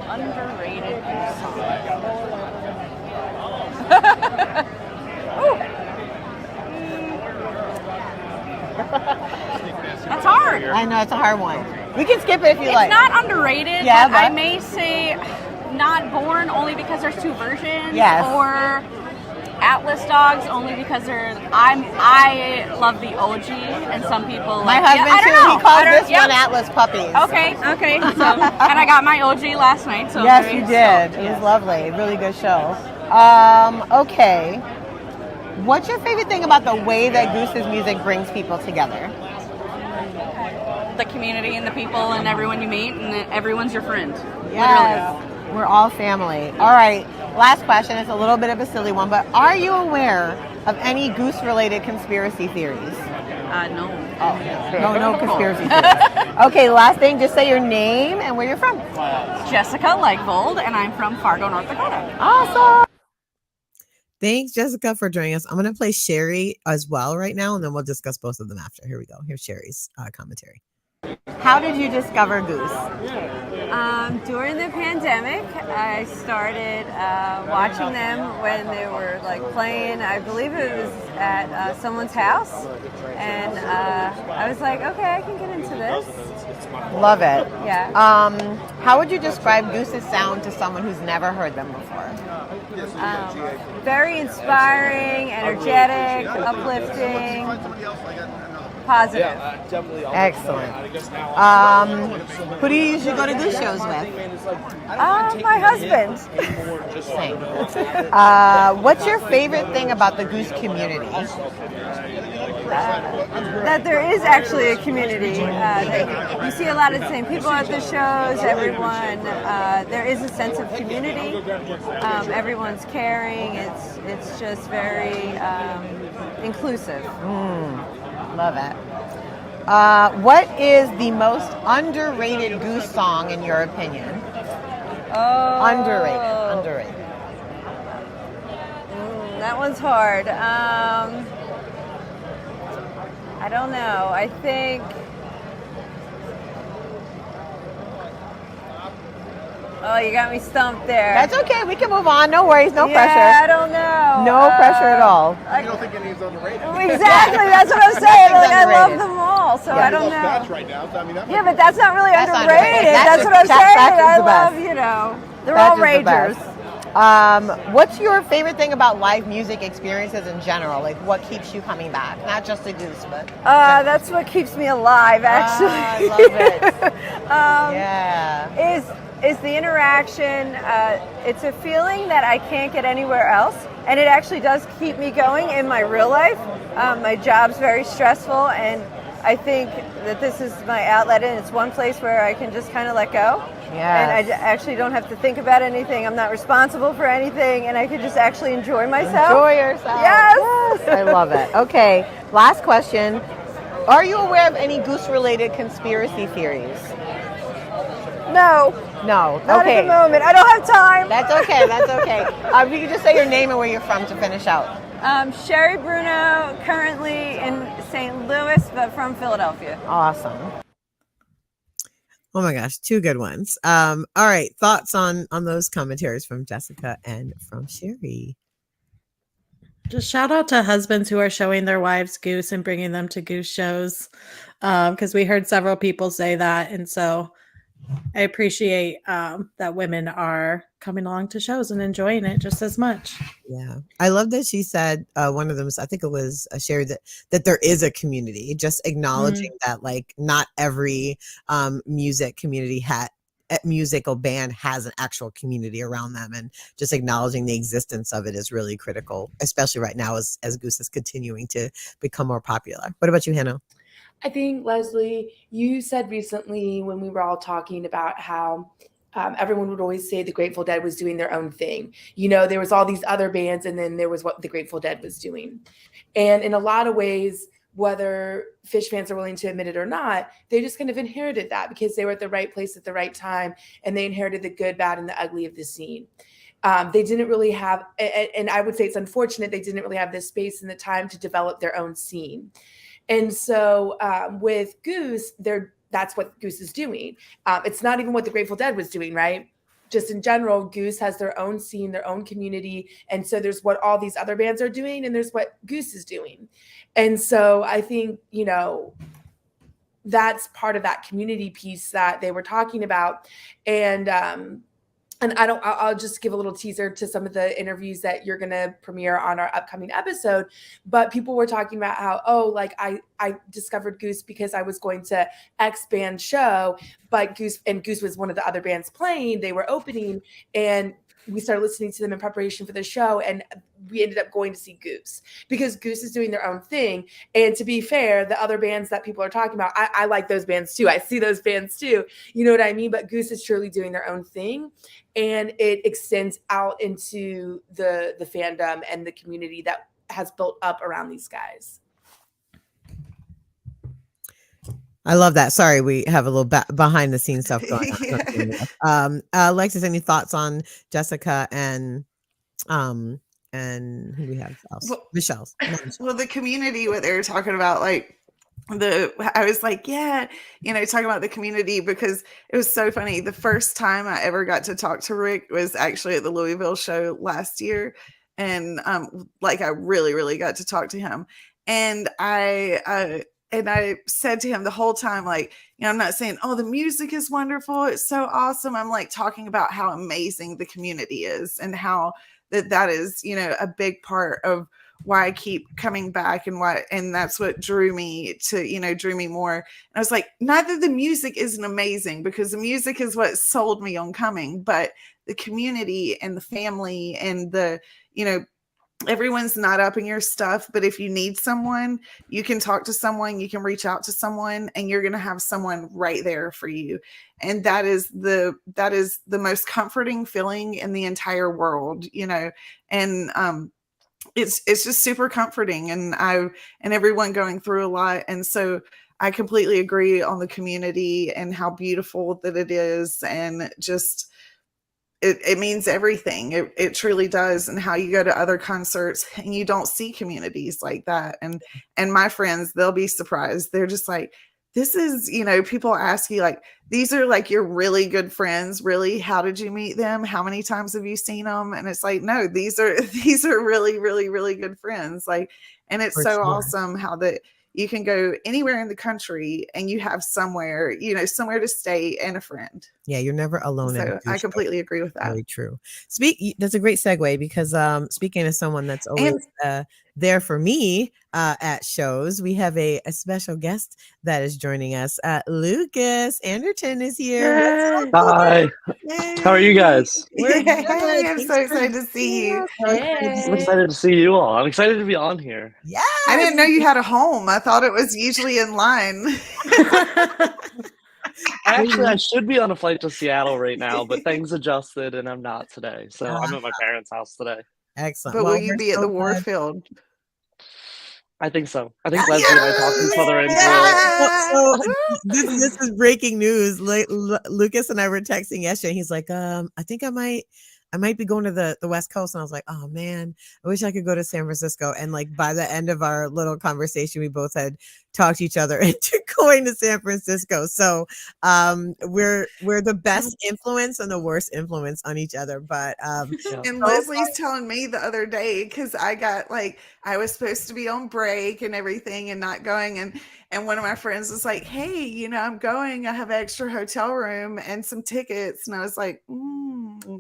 underrated Goose song. That's hard. I know it's a hard one. We can skip it if you like. It's not underrated, Yeah, but I but- may say Not Born only because there's two versions. Yes. Or Atlas Dogs only because I love the OG and some people My like husband I don't too. know. He calls I don't- this yep. one Atlas Puppies. Okay. So and I got my OG last night. So Yes, very you did. stoked, It was yes. lovely. Really good show. Okay. What's your favorite thing about the way that Goose's music brings people together? The community and the people and everyone you meet and everyone's your friend. Yes. We're all family. All right. Last question. It's a little bit of a silly one, but are you aware of any Goose-related conspiracy theories? No. Oh, no conspiracy theories. Okay, last thing. Just say your name and where you're from. Jessica Legvold, and I'm from Fargo, North Dakota. Awesome. Thanks, Jessica, for joining us. I'm going to play Sherry as well right now, and then we'll discuss both of them after. Here we go. Here's Sherry's commentary. How did you discover Goose? During the pandemic, I started watching them when they were like playing. I believe it was at someone's house, and I was like, okay, I can get into this. Love it. Yeah. How would you describe Goose's sound to someone who's never heard them before? Very inspiring, energetic, uplifting, positive. Excellent. Who do you usually go to Goose shows with? My husband. Same. What's your favorite thing about the Goose community? That there is actually a community. You see a lot of the same people at the shows. Everyone, there is a sense of community. Everyone's caring. It's just very inclusive. Love it. What is the most underrated Goose song in your opinion? Underrated. That one's hard. I don't know. I think. Oh, you got me stumped there. That's okay. We can move on. No worries. No Yeah, pressure. I don't know. No pressure at all. You don't think any is underrated? Exactly. That's what I'm saying. Like, I love underrated. them all, so I don't know. Right now, so I mean, that Yeah, but that's not really That's not underrated. underrated. That's That's what I'm that- saying. that is I the love, best. they're That all is the ragers. best. What's your favorite thing about live music experiences in general? Like, what keeps you coming back? Not just the Goose, but That's what keeps me alive, actually. I love it. Yeah. Is the interaction. It's a feeling that I can't get anywhere else, and it actually does keep me going in my real life. My job's very stressful, and I think that this is my outlet, and it's one place where I can just kind of let go. And I actually don't have to think about anything. I'm not responsible for anything, and I can just actually enjoy myself. Enjoy yourself. Yes. I love it. Okay, last question. Are you aware of any Goose-related conspiracy theories? No, No. not Okay. at the moment. I don't have time. That's okay. That's okay. If you could just say your name and where you're from to finish out. Sherry Bruno, currently in St. Louis, but from Philadelphia. Awesome. Oh my gosh, two good ones. All right, thoughts on those commentaries from Jessica and from Sherry. Just shout out to husbands who are showing their wives Goose and bringing them to Goose shows, because we heard several people say that, and so I appreciate that women are coming along to shows and enjoying it just as much. Yeah, I love that she said one of them. I think it was Sherry that there is a community. Just acknowledging that, like, not every music community musical band has an actual community around them, and just acknowledging the existence of it is really critical, especially right now as Goose is continuing to become more popular. What about you, Hannah? I think, Leslie, you said recently when we were all talking about how everyone would always say the Grateful Dead was doing their own thing. You know, there was all these other bands, and then there was what the Grateful Dead was doing. And in a lot of ways, whether Fish fans are willing to admit it or not, they just kind of inherited that because they were at the right place at the right time, and they inherited the good, bad, and the ugly of the scene. They didn't really have, and I would say it's unfortunate, they didn't really have the space and the time to develop their own scene. And so with Goose, that's what Goose is doing. It's not even what the Grateful Dead was doing, right? Just in general, Goose has their own scene, their own community. And so there's what all these other bands are doing, and there's what Goose is doing. And so I think, that's part of that community piece that they were talking about. And I'll just give a little teaser to some of the interviews that you're going to premiere on our upcoming episode. But people were talking about how, I discovered Goose because I was going to X band show, but Goose was one of the other bands playing. They were opening, and we started listening to them in preparation for the show, and we ended up going to see Goose because Goose is doing their own thing. And to be fair, the other bands that people are talking about, I like those bands too. I see those bands too. You know what I mean? But Goose is truly doing their own thing, and it extends out into the fandom and the community that has built up around these guys. I love that. Sorry, we have a little behind the scenes stuff going on. Alexis, any thoughts on Jessica and who do we have else? Michelle. Well, the community, what they were talking about, like I was like, yeah, talking about the community, because it was so funny. The first time I ever got to talk to Rick was actually at the Louisville show last year. And I really, really got to talk to him. And I said to him the whole time, I'm not saying, oh, the music is wonderful, it's so awesome. I'm talking about how amazing the community is, and how that is, a big part of why I keep coming back, and that's what drew me more. And I was like, neither the music isn't amazing, because the music is what sold me on coming, but the community and the family and the, everyone's not up in your stuff, but if you need someone, you can talk to someone, you can reach out to someone, and you're going to have someone right there for you. And that is the most comforting feeling in the entire world, and it's just super comforting, and everyone going through a lot. And so I completely agree on the community and how beautiful that it is, and just it means everything. It truly does. And how you go to other concerts and you don't see communities like that. And my friends, they'll be surprised. They're just like, this is, people ask you, these are your really good friends. Really? How did you meet them? How many times have you seen them? And it's like, no, these are really, really, really good friends. And it's so awesome how that you can go anywhere in the country and you have somewhere to stay and a friend. Yeah, you're never alone. So I completely agree with that. Very true. That's a great segue, because speaking of someone that's always there for me at shows, we have a special guest that is joining us. Lucas Anderton is here. Hi. Yay. How are you guys? I'm so excited to see you. I'm excited to see you all. I'm excited to be on here. Yeah. I didn't know you had a home. I thought it was usually in line. Actually, I should be on a flight to Seattle right now, but things adjusted and I'm not today. So I'm at my parents' house today. Excellent. But will you be at the Warfield? I think so. I think Leslie and I talked each other into it. So this is breaking news. Lucas and I were texting yesterday. He's like, I think I might be going to the West Coast. And I was like, oh man, I wish I could go to San Francisco. And by the end of our little conversation, we both had talked each other into going to San Francisco. So we're the best influence and the worst influence on each other. But and Leslie's telling me the other day, because I got I was supposed to be on break and everything and not going, and one of my friends was like, hey, I'm going, I have an extra hotel room and some tickets. And I was like,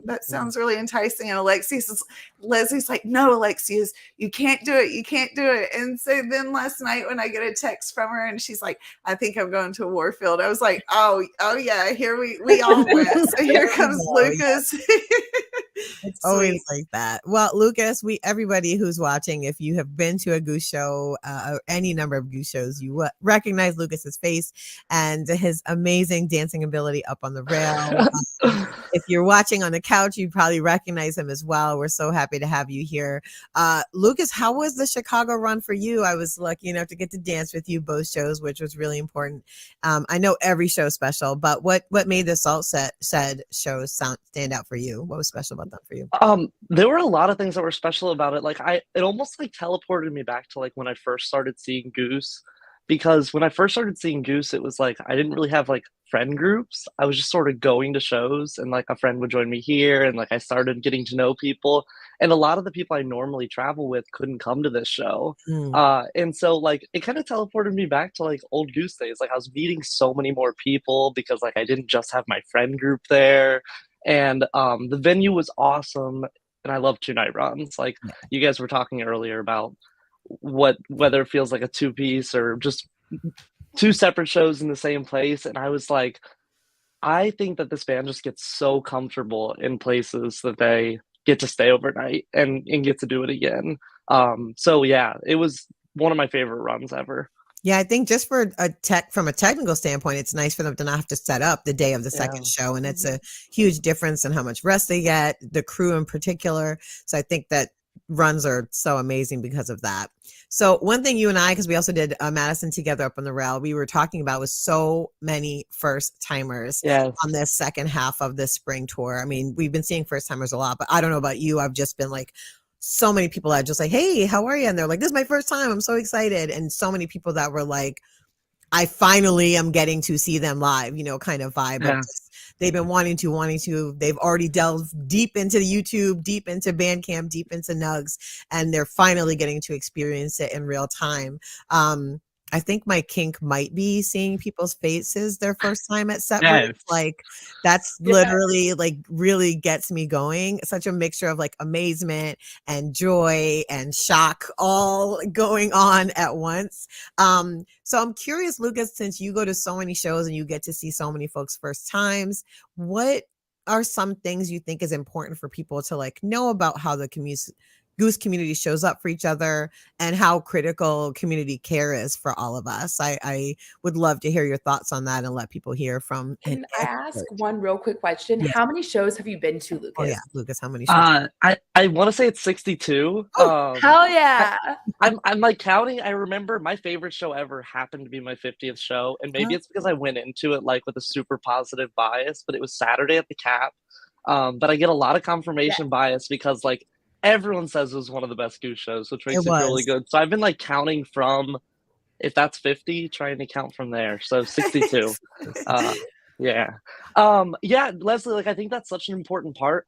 that sounds really enticing. And Leslie's like, no, Alexius, you can't do it. You can't do it. And so then last night when I get a text from her and she's like, I think I'm going to Warfield, I was like, oh yeah, here we all went. So here comes Lucas. It's always like that. Well, Lucas, everybody who's watching, if you have been to a Goose show or any number of Goose shows, you recognize Lucas's face and his amazing dancing ability up on the rail. If you're watching on the couch, you probably recognize him as well. We're so happy to have you here. Lucas, how was the Chicago run for you? I was lucky enough to get to dance with you both shows, which was really important. I know every show is special, but what made the Salt said shows stand out for you? What was special about them for you? There were a lot of things that were special about it. Like it almost like teleported me back to like when I first started seeing Goose, because when I first started seeing Goose, it was like I didn't really have like friend groups. I was just sort of going to shows, and like a friend would join me here, and like I started getting to know people, and a lot of the people I normally travel with couldn't come to this show. Mm. And so like it kind of teleported me back to like old Goose days. Like I was meeting so many more people because like I didn't just have my friend group there. And the venue was awesome, and I love 2 night runs. Like you guys were talking earlier about whether it feels like a 2-piece or just 2 separate shows in the same place, and I was like, I think that this band just gets so comfortable in places that they get to stay overnight and get to do it again. So yeah, it was one of my favorite runs ever. Yeah, I think just for from a technical standpoint, it's nice for them to not have to set up the day of the second show, and it's a huge difference in how much rest they get, the crew in particular. So I think that runs are so amazing because of that. So one thing you and I, because we also did Madison together up on the rail, we were talking about was so many first timers on this second half of this spring tour. I mean, we've been seeing first timers a lot, but I don't know about you. I've just been like, so many people that just like, hey, how are you? And they're like, this is my first time. I'm so excited. And so many people that were like, I finally am getting to see them live, kind of vibe. Yeah. They've been wanting to. They've already delved deep into the YouTube, deep into Bandcamp, deep into Nugs, and they're finally getting to experience it in real time. I think my kink might be seeing people's faces their first time at set. Like that's literally like really gets me going. Such a mixture of like amazement and joy and shock all going on at once. So I'm curious, Lucas, since you go to so many shows and you get to see so many folks first times, what are some things you think is important for people to like know about how the Goose community shows up for each other and how critical community care is for all of us? I would love to hear your thoughts on that and let people hear from. Can I ask one real quick question? Yes. How many shows have you been to, Lucas? Oh yeah, Lucas, how many shows? I want to say it's 62. Hell yeah. I'm like counting. I remember my favorite show ever happened to be my 50th show, and maybe it's because I went into it like with a super positive bias, but it was Saturday at the Cap. But I get a lot of confirmation bias because like everyone says it was one of the best Goose shows, which makes it really good. So I've been like counting from, if that's 50, trying to count from there. So 62. Yeah. Yeah, Leslie, like I think that's such an important part.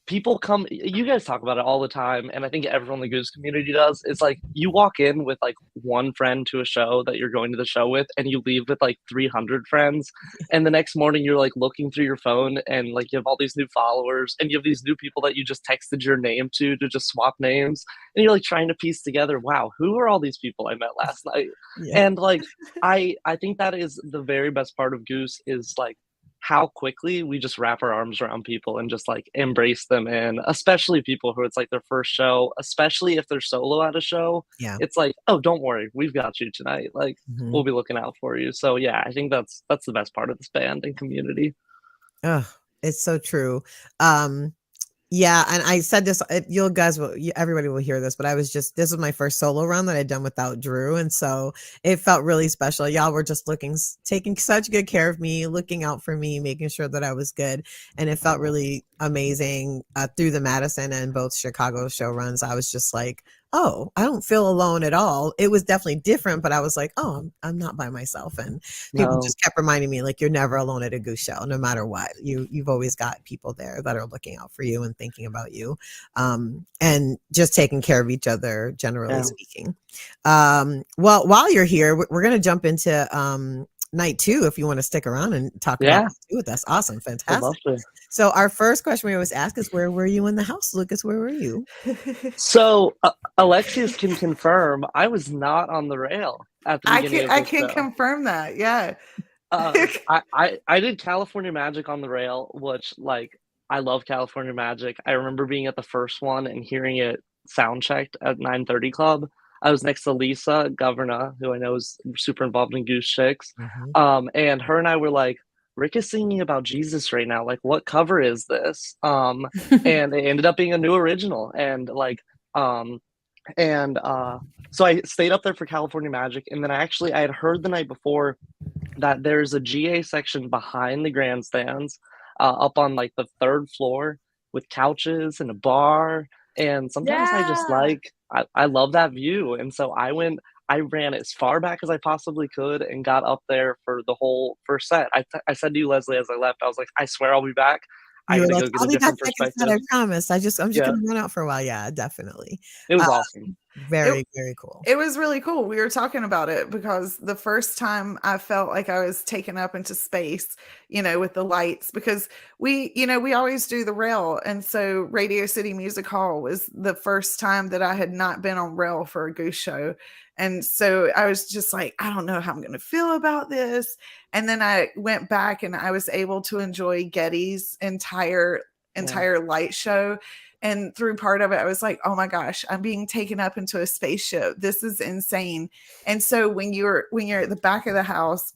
People come, you guys talk about it all the time, and I think everyone in the Goose community does. It's like you walk in with like one friend to a show that you're going to the show with, and you leave with like 300 friends, and the next morning you're like looking through your phone and like you have all these new followers, and you have these new people that you just texted your name to just swap names, and you're like trying to piece together, wow, who are all these people I met last night? And like I think that is the very best part of Goose, is like how quickly we just wrap our arms around people and just like embrace them in, especially people who it's like their first show, especially if they're solo at a show. Yeah. It's like, oh, don't worry, we've got you tonight. Like we'll be looking out for you. So yeah, I think that's the best part of this band and community. Oh, it's so true. Yeah, and I said this, everybody will hear this, but this was my first solo run that I'd done without Drew, and so it felt really special. Y'all were just taking such good care of me, looking out for me, making sure that I was good, and it felt really amazing through the Madison and both Chicago show runs. I was just like, oh, I don't feel alone at all. It was definitely different, but I was like, oh, I'm not by myself. And people just kept reminding me, like, you're never alone at a Goose show, no matter what. You've always got people there that are looking out for you and thinking about you, and just taking care of each other, generally speaking. Well, while you're here, we're going to jump into night 2 if you want to stick around and talk about it with us. Awesome. Fantastic. So our first question we always ask is, where were you in the house? Lucas, where were you? So Alexius can confirm I was not on the rail at the beginning I of the can show. confirm that. Yeah. I did California Magic on the rail, which like I love California Magic. I remember being at the first one and hearing it sound checked at 930 Club. I was next to Lisa Governor, who I know is super involved in Goose Chicks. And her and I were like, Rick is singing about Jesus right now. Like, what cover is this? And it ended up being a new original. And like, um, and so I stayed up there for California Magic, and then I had heard the night before that there's a GA section behind the grandstands, up on like the third floor with couches and a bar. And sometimes I just Yeah. like, I love that view. And so I ran as far back as I possibly could and got up there for the whole first set. I said to you, Leslie, as I left, I was like, I swear I'll be back. I You were gotta like, go get "I'll a be back different second set, perspective. I promise. I'm just Yeah, gonna run out for a while." Yeah, definitely. it Uh, was awesome. It very, very cool. it was really cool. We were talking about it because the first time I felt like I was taken up into space, with the lights, because we always do the rail. And so Radio City Music Hall was the first time that I had not been on rail for a Goose show. And so I was just like, I don't know how I'm going to feel about this. And then I went back and I was able to enjoy Getty's Yeah. entire light show. And through part of it, I was like, oh my gosh, I'm being taken up into a spaceship. This is insane. And so when you're at the back of the house,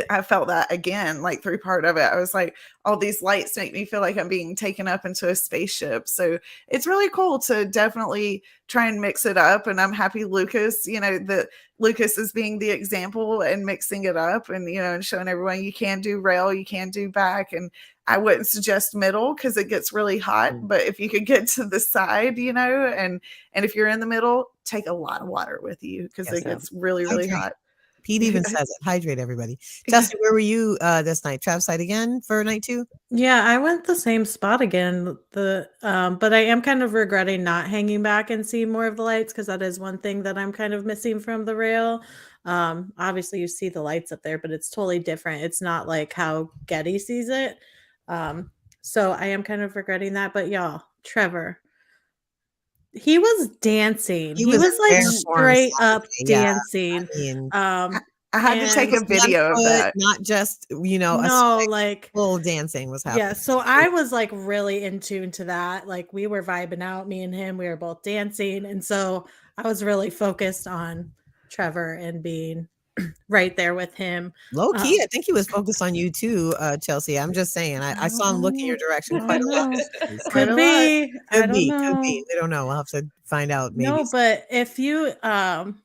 I felt that again, like through part of it. I was like, all these lights make me feel like I'm being taken up into a spaceship. So it's really cool to definitely try and mix it up. And I'm happy Lucas, that Lucas is being the example and mixing it up and, and showing everyone you can do rail, you can do back. And I wouldn't suggest middle because it gets really hot. Mm. But if you could get to the side, and if you're in the middle, take a lot of water with you because Yes, it Yeah. gets really, really hydrate. hot. Pete even says it. Hydrate, everybody. Chelsea, where were you this night? Trav side again for night 2? Yeah, I went the same spot again. But I am kind of regretting not hanging back and seeing more of the lights because that is one thing that I'm kind of missing from the rail. Obviously you see the lights up there, but it's totally different. It's not like how Getty sees it. So I am kind of regretting that. But y'all, Trevor, he was dancing. He He was was in like rare form straight up Saturday. Yeah, dancing. I mean, I had to take And a mostly on video of foot, that. not just, a no, swing. like Full dancing was yeah, happening. so I was like really in tune to that. Like we were vibing out, me and him, we were both dancing. And so I was really focused on Trevor and being right there with him. Low key, Um, I think he was focused on you too, Chelsea. I'm just saying. I I saw him don't look in your know. direction I quite don't a lot know. this season. Quite Could a lot. be. I don't Could be. know. We don't know. We'll have to find out maybe. No, but if you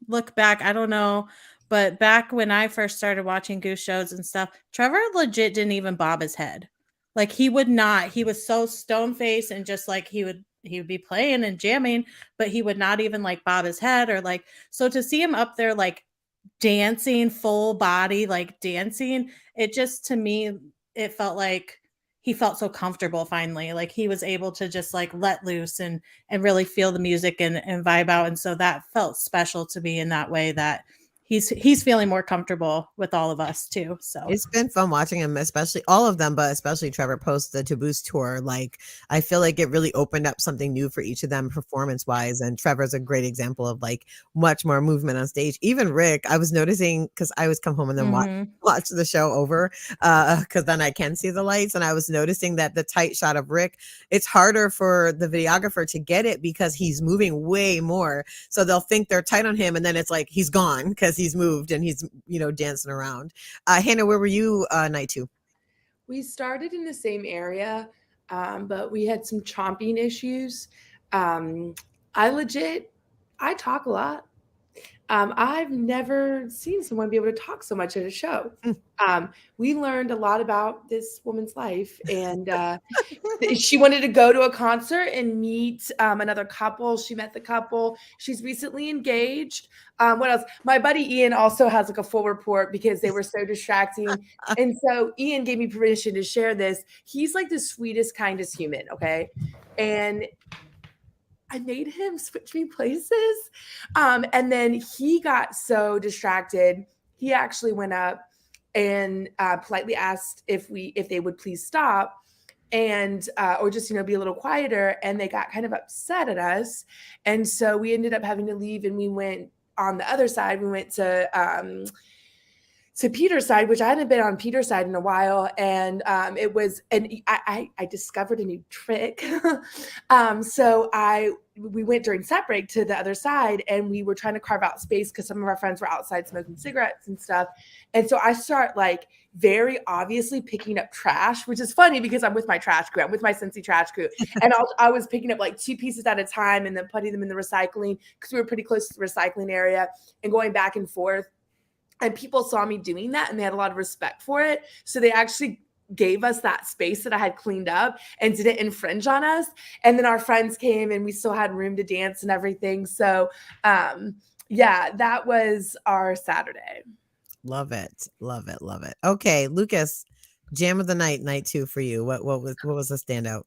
look back, I don't know, but back when I first started watching Goose shows and stuff, Trevor legit didn't even bob his head. Like he would not. He was so stone faced and just like he would be playing and jamming, but he would not even like bob his head or like so to see him up there like dancing full body like dancing, it just to me it felt like he felt so comfortable finally, like he was able to just like let loose and really feel the music and vibe out. And so that felt special to me in that way that he's feeling more comfortable with all of us too. So It's been fun watching him, especially all of them, but especially Trevor post the To Boost tour. Like, I feel like it really opened up something new for each of them performance wise. And Trevor's a great example of like much more movement on stage. Even Rick, I was noticing because I always come home and then watch the show over because then I can see the lights. And I was noticing that the tight shot of Rick, it's harder for the videographer to get it because he's moving way more. So they'll think they're tight on him, and then it's like he's gone because he's moved and he's dancing around. Hannah, where were you night 2? We started in the same area, but we had some chomping issues. I talk a lot. I've never seen someone be able to talk so much at a show. We learned a lot about this woman's life, and she wanted to go to a concert and meet another couple. She met the couple. She's recently engaged. What else? My buddy Ian also has like a full report because they were so distracting. And so Ian gave me permission to share this. He's like the sweetest, kindest human. Okay. And I made him switch me places. And then he got so distracted. He actually went up and politely asked if they would please stop and or just be a little quieter. And they got kind of upset at us. And so we ended up having to leave, and we went on the other side. We went to to Peter's side, which I hadn't been on Peter's side in a while. And it was, and I discovered a new trick. So we went during set break to the other side, and we were trying to carve out space because some of our friends were outside smoking cigarettes and stuff. And so I start like very obviously picking up trash, which is funny because I'm with my trash crew. I'm with my Cincy trash crew. And I was picking up like 2 pieces at a time and then putting them in the recycling because we were pretty close to the recycling area and going back and forth. And people saw me doing that and they had a lot of respect for it. So they actually gave us that space that I had cleaned up and didn't infringe on us. And then our friends came and we still had room to dance and everything. So yeah, that was our Saturday. Love it. Love it. Love it. Okay, Lucas, jam of the night 2 for you. What was the standout?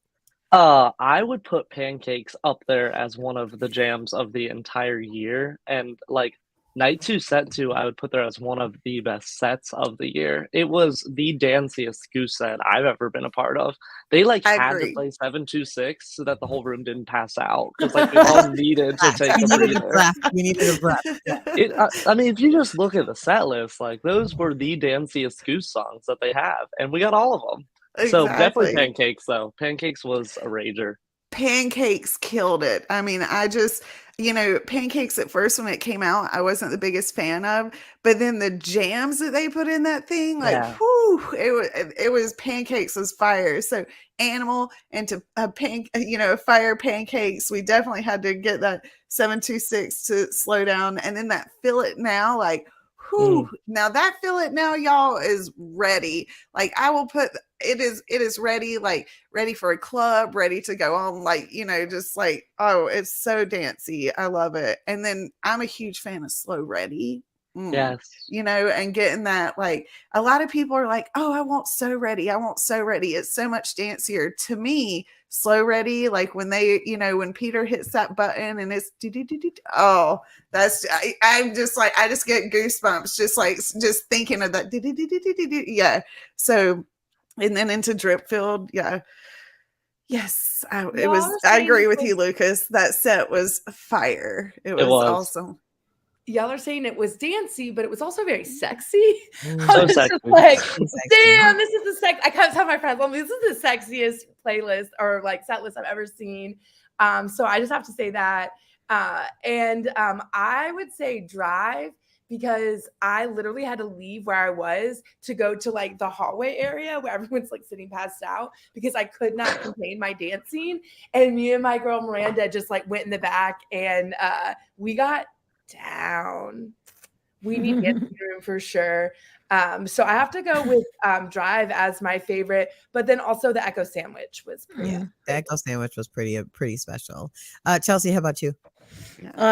I would put Pancakes up there as one of the jams of the entire year. And like night 2, set 2, I would put there as one of the best sets of the year. It was the danciest Goose set I've ever been a part of. They like I had agree. to play 726 so that the whole room didn't pass out because like we all needed to take a breather. We needed a breath. Yeah. I mean, if you just look at the set list, like those were the danciest Goose songs that they have, and we got all of them. So definitely Exactly. Pancakes, though. Pancakes was a rager. Pancakes killed it. I mean, I just, Pancakes at first when it came out, I wasn't the biggest fan of, but then the jams that they put in that thing, like, Yeah. whew, it was Pancakes was fire. So Animal and to fire Pancakes, we definitely had to get that 726 to slow down, and then that Feel It Now, like, whew, now that Feel It Now, y'all, is ready. Like I will put it is ready, like ready for a club, ready to go on, like, just like, oh, it's so dancey. I love it. And then I'm a huge fan of Slow Ready. Yes. And getting that, like, a lot of people are like, oh, I want So Ready. It's so much dancier. To me, Slow Ready, like when they, when Peter hits that button and it's oh, that's I'm just like, I just get goosebumps just thinking of that. Yeah. So, and then into Dripfield, yeah. Yes, I agree with you, Lucas. That set was fire. It was awesome. Y'all are saying it was dancey, but it was also very sexy. So I was sexy. just like, Sexy. damn, this is the sex. I kept telling my friends, well, this is the sexiest playlist or like set list I've ever seen. So I just have to say that. And I would say Drive, because I literally had to leave where I was to go to like the hallway area where everyone's like sitting passed out because I could not contain my dancing. And me and my girl Miranda just like went in the back and we got down. We need dancing room for sure. So I have to go with Drive as my favorite, but then also the Echo Sandwich was The Echo Sandwich was pretty special. Chelsea, how about you?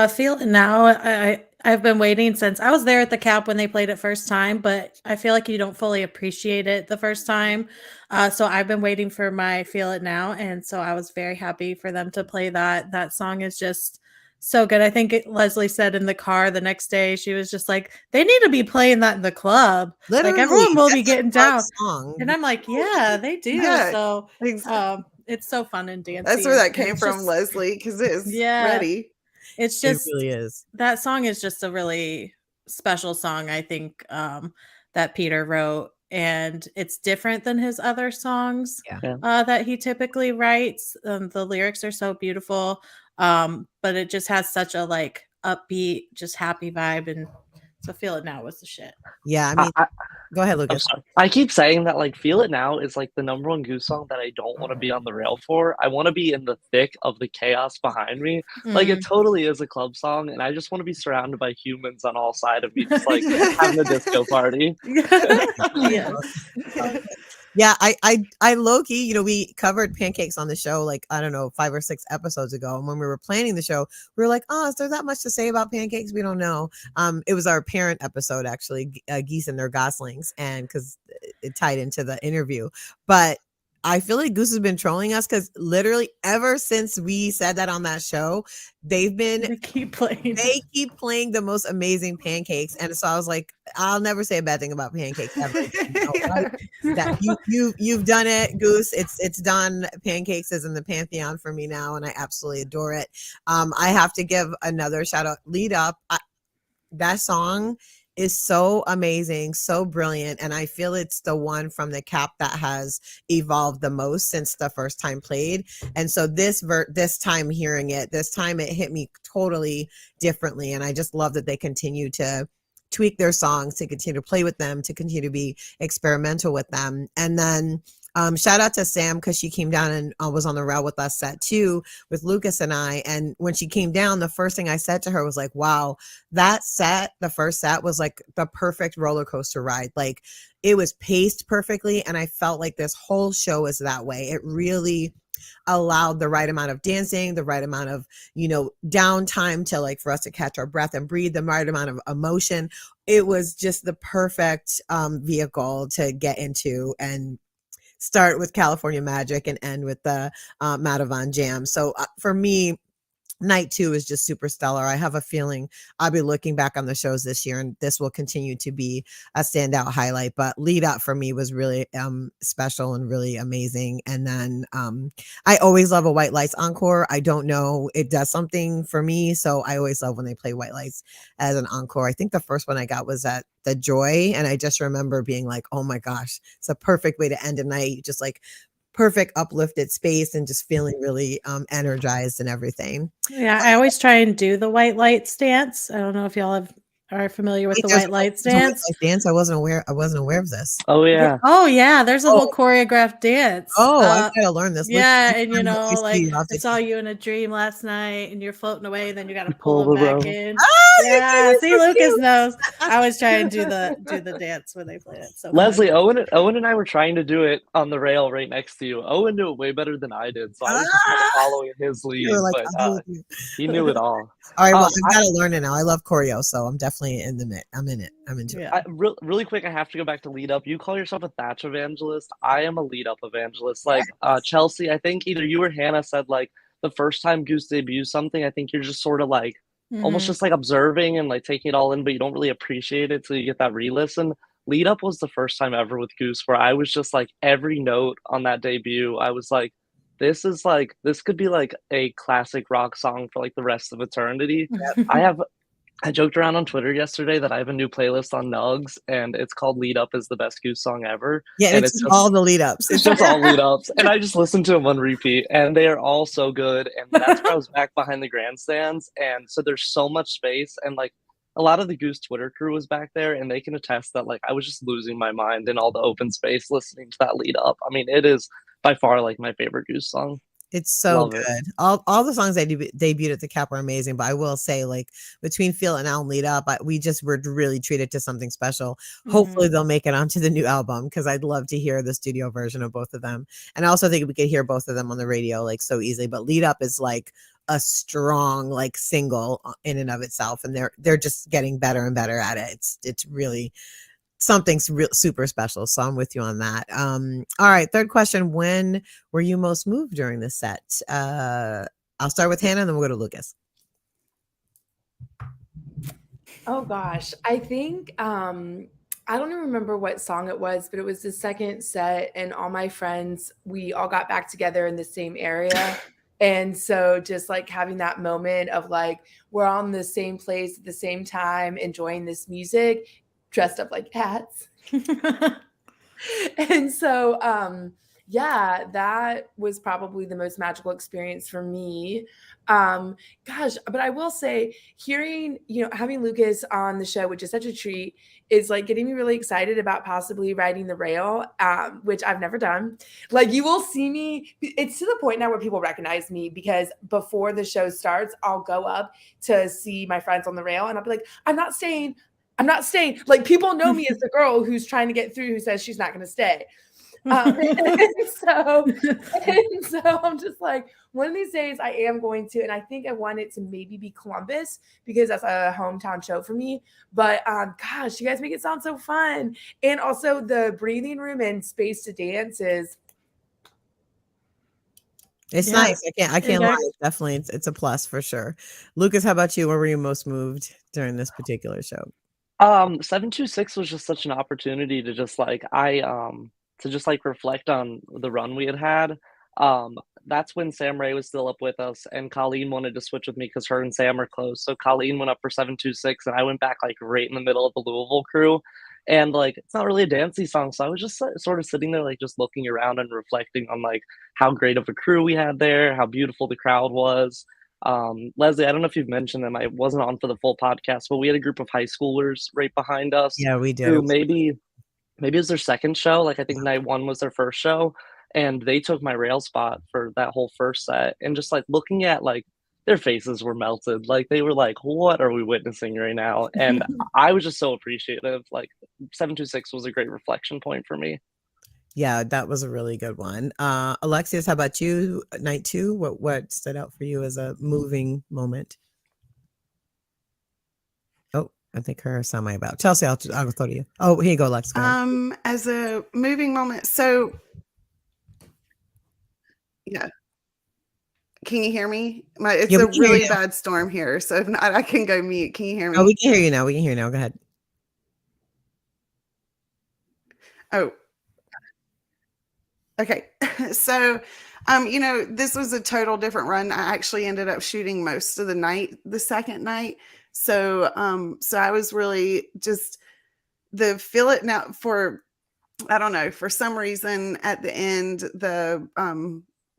Feel It Now. I've been waiting since I was there at the Cap when they played it first time, but I feel like you don't fully appreciate it the first time. So I've been waiting for my Feel It Now, and so I was very happy for them to play that. That song is just so good. I think Leslie said in the car the next day, she was just like, they need to be playing that in the club. Literally, like everyone will be getting down. Song. And I'm like, yeah, they do. Yeah, so exactly. it's so fun and dancing. That's where that came from, Leslie, because it's ready. It's just, it really is. That song is just a really special song, I think, that Peter wrote. And it's different than his other songs that he typically writes. The lyrics are so beautiful, but it just has such a like upbeat, just happy vibe. And so Feel It Now was the shit. Yeah, I mean, go ahead, Lucas. I keep saying that like Feel It Now is like the #1 Goose song that I don't want to be on the rail for. I want to be in the thick of the chaos behind me. Like it totally is a club song, and I just want to be surrounded by humans on all sides of me, just like having a disco party. Yeah, I low-key, we covered Pancakes on the show like, I don't know, 5 or 6 episodes ago. And when we were planning the show, we were like, oh, is there that much to say about Pancakes? We don't know. It was our parent episode, actually, Geese and Their Goslings, and because it tied into the interview. But I feel like Goose has been trolling us because literally ever since we said that on that show, they keep playing the most amazing Pancakes. And so I was like, I'll never say a bad thing about Pancakes ever. That you've done it, Goose. It's done. Pancakes is in the pantheon for me now, and I absolutely adore it. I have to give another shout out. Lead Up. That song is so amazing, so brilliant, and I feel it's the one from the cap that has evolved the most since the first time played. And so this time hearing it, this time it hit me totally differently, and I just love that they continue to tweak their songs, to continue to play with them, to continue to be experimental with them. And then shout out to Sam, because she came down and was on the rail with us set 2 with Lucas and I. And when she came down, the first thing I said to her was like, wow, that set, the first set was like the perfect roller coaster ride. Like it was paced perfectly. And I felt like this whole show is that way. It really allowed the right amount of dancing, the right amount of, downtime to like for us to catch our breath and breathe, the right amount of emotion. It was just the perfect vehicle to get into and start with California Magic and end with the Madavon Jam. So for me, night 2 is just super stellar. I have a feeling I'll be looking back on the shows this year, and this will continue to be a standout highlight. But lead up for me was really special and really amazing. And then I always love a White Lights encore. I don't know, it does something for me. So I always love when they play White Lights as an encore. I think the first one I got was at the Joy, and I just remember being like, oh my gosh, it's a perfect way to end a night. Just like perfect uplifted space and just feeling really energized and everything. Yeah, I always try and do the white lights dance. I don't know if y'all are familiar with the white lights dance. I wasn't aware of this. Oh yeah. Oh yeah, there's a whole choreographed dance. I gotta learn this. Yeah, and like I saw you in a dream last night and you're floating away, then you gotta pull them back in. Yeah, see, Lucas knows. I always try and do the dance when they play it. So Leslie, Owen and I were trying to do it on the rail right next to you. Owen knew it way better than I did, so I was just kind of following his lead, but he knew it all. All right, well, I've got to learn it now. I love choreo, so I'm definitely in the I'm in it. I'm into it. Really quick, I have to go back to lead up. You call yourself a Thatch evangelist. I am a lead up evangelist. Like Chelsea, I think either you or Hannah said like the first time Goose debuts something, I think you're just sort of like almost just like observing and like taking it all in, but you don't really appreciate it till you get that re-listen. Lead up was the first time ever with Goose where I was just like every note on that debut, I was like, this could be like a classic rock song for like the rest of eternity. I joked around on Twitter yesterday that I have a new playlist on Nugs, and it's called "Lead Up is the best Goose song ever." Yeah, and it's just, all the lead ups. It's just all lead ups, and I just listened to them on repeat, and they are all so good. And that's where I was back behind the grandstands, and so there's so much space, and like a lot of the Goose Twitter crew was back there, and they can attest that like I was just losing my mind in all the open space listening to that lead up. I mean, it is by far like my favorite Goose song. It's so good. All the songs I debuted at the Cap were amazing, but I will say, like, between Feel It Now and Lead Up, we just were really treated to something special. Hopefully they'll make it onto the new album, because I'd love to hear the studio version of both of them. And I also think we could hear both of them on the radio like so easily, but Lead Up is like a strong like single in and of itself, and they're just getting better and better at it. It's really something's super special. So I'm with you on that. All right. Third question. When were you most moved during the set? I'll start with Hannah and then we'll go to Lucas. Oh gosh. I think, I don't even remember what song it was, but it was the second set and all my friends, we all got back together in the same area. And so just like having that moment of like, we're on the same place at the same time, enjoying this music, dressed up like cats. And so, yeah, that was probably the most magical experience for me. Gosh, but I will say hearing, having Lucas on the show, which is such a treat, is like getting me really excited about possibly riding the rail, which I've never done. Like you will see me, it's to the point now where people recognize me because before the show starts, I'll go up to see my friends on the rail and I'll be like, I'm not staying. Like people know me as the girl who's trying to get through, who says she's not going to stay. And so I'm just like, one of these days I am going to, and I think I want it to maybe be Columbus because that's a hometown show for me. But gosh, you guys make it sound so fun. And also the breathing room and space to dance is. It's nice. I can't lie. Definitely. It's a plus for sure. Lucas, how about you? Where were you most moved during this particular show? 726 was just such an opportunity to just like reflect on the run we had. that's when Sam Ray was still up with us, and Colleen wanted to switch with me because her and Sam are close. So Colleen went up for 726, and I went back like right in the middle of the Louisville crew. And like, it's not really a dancey song, so I was just sort of sitting there, like just looking around and reflecting on like how great of a crew we had there, how beautiful the crowd was. Leslie, I don't know if you've mentioned them. I wasn't on for the full podcast, but we had a group of high schoolers right behind us. Yeah, we did. Who maybe it was their second show. Like I think night one was their first show, and they took my rail spot for that whole first set. And just like looking at like their faces were melted. Like they were like, "What are we witnessing right now?" And I was just so appreciative. Like 726 was a great reflection point for me. Yeah, that was a really good one. Alexius, how about you? Night two, what stood out for you as a moving moment? Oh, I think her sound might about. Chelsea, I'll throw to you. Oh, here you go, Lex. Go ahead. As a moving moment, so yeah. Can you hear me? It's Yeah, a we can hear really you. bad storm here, so if not, I can go mute. Can you hear Oh, me? we can hear you now. We can hear you now. Go ahead. Oh, okay. So, this was a total different run. I actually ended up shooting most of the night, the second night. So, so I was really just the feel it now for, I don't know, for some reason at the end,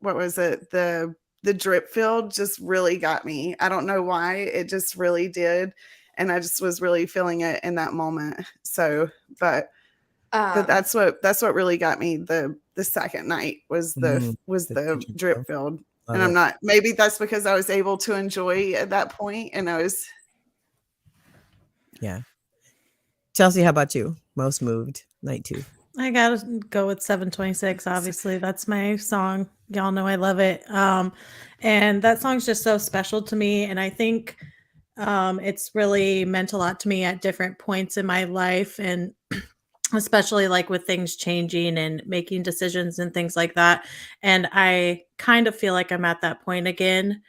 what was it? The drip field just really got me. I don't know why. It just really did. And I just was really feeling it in that moment. So, but that's what really got me the second night was the drip field. Love And I'm it. not, maybe that's because I was able to enjoy at that point and I was Yeah. Chelsea, how about you? Most moved, night two. I gotta go with 726. Obviously, that's my song. Y'all know I love it. And that song's just so special to me. And I think it's really meant a lot to me at different points in my life, and especially like with things changing and making decisions and things like that. And I kind of feel like I'm at that point again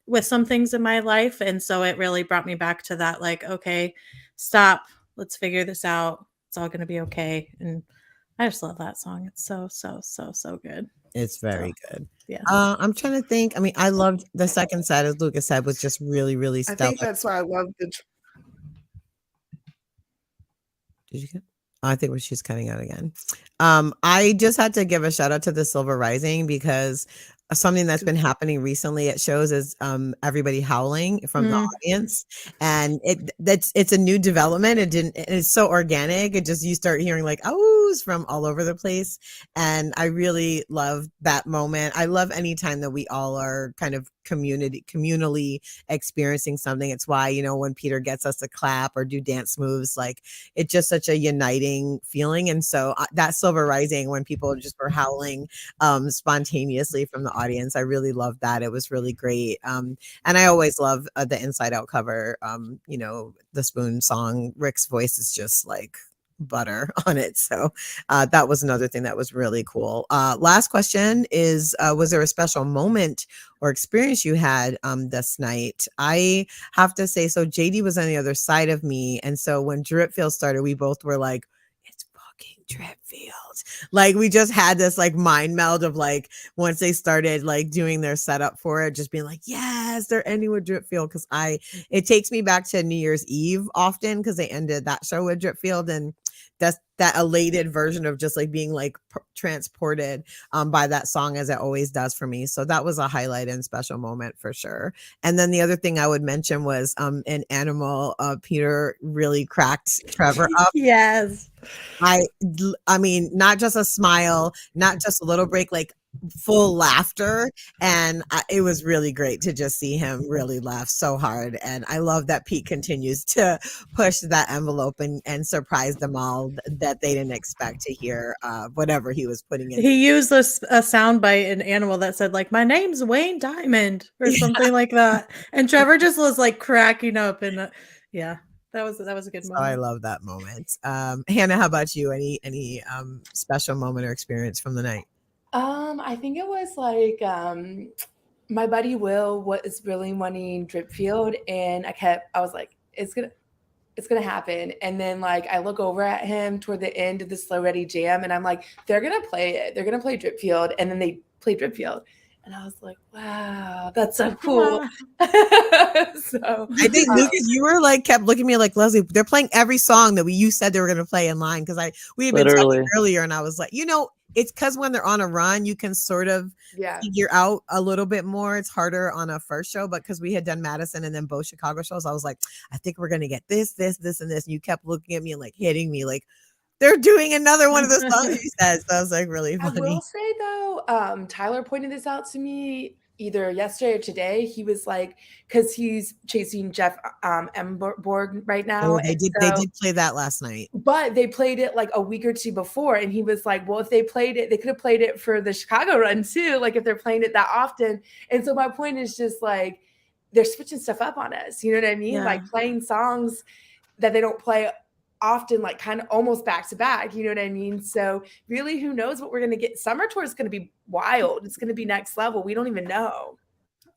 with some things in my life. And so it really brought me back to that, like, okay, stop, let's figure this out. It's all going to be okay. And I just love that song. It's so, so, so, so good. It's very good. Yeah. I'm trying to think. I mean, I loved the second set, as Lucas said, was just really, really I stellar. think that's why I love Did you get? I think when she's cutting out again. I just had to give a shout out to the Silver Rising because something that's been happening recently at shows is everybody howling from the audience, and it's a new development. It's so organic. It just, you start hearing like ohs from all over the place, and I really love that moment. I love any time that we all are kind of communally experiencing something. It's why, when Peter gets us to clap or do dance moves, like it's just such a uniting feeling. And so that Silver Rising, when people just were howling spontaneously from the audience, I really loved that. It was really great. And I always love the Inside Out cover. The Spoon song, Rick's voice is just like butter on it. So that was another thing that was really cool. Last question is, was there a special moment or experience you had this night? I have to say, so JD was on the other side of me, and so when Dripfield started, we both were like, it's fucking Dripfield. Like we just had this like mind meld of like, once they started like doing their setup for it, just being like, yes, they're ending with Dripfield. Because it takes me back to New Year's Eve often, because they ended that show with Dripfield, and that's that elated version of just like being like transported by that song, as it always does for me. So that was a highlight and special moment for sure. And then the other thing I would mention was in Animal, Peter really cracked Trevor up. Yes. I mean, not just a smile, not just a little break, like full laughter. And it was really great to just see him really laugh so hard. And I love that Pete continues to push that envelope and surprise them all that they didn't expect to hear whatever he was putting in. He used a soundbite in Animal that said like, my name's Wayne Diamond or something like that. And Trevor just was like cracking up. And yeah, that was a good moment. I love that moment. Hannah, how about you? Any special moment or experience from the night? I think it was like my buddy Will was really wanting Dripfield, and I was like, it's it's gonna happen. And then like I look over at him toward the end of the Slow Ready jam, and I'm like, they're gonna play it. They're gonna play Dripfield, and then they play Dripfield, and I was like, wow, that's so cool. So I think Lucas, you were like kept looking at me like, Leslie, they're playing every song that you said they were going to play in line, because we had been talking earlier, and I was like, it's because when they're on a run, you can sort of figure out a little bit more. It's harder on a first show, but because we had done Madison and then both Chicago shows, I was like, I think we're going to get this, and this. And you kept looking at me and like hitting me like, they're doing another one of the songs you said. So I was like, really funny. I will say though, Tyler pointed this out to me either yesterday or today. He was like, because he's chasing Jeff Emborg right now. Oh, they did play that last night. But they played it like a week or two before, and he was like, well, if they played it, they could have played it for the Chicago run too, like if they're playing it that often. And so my point is just like, they're switching stuff up on us. You know what I mean? Yeah. Like playing songs that they don't play often, like kind of almost back to back, you know what I mean? So really, who knows what we're going to get? Summer tour is going to be wild. It's going to be next level. We don't even know.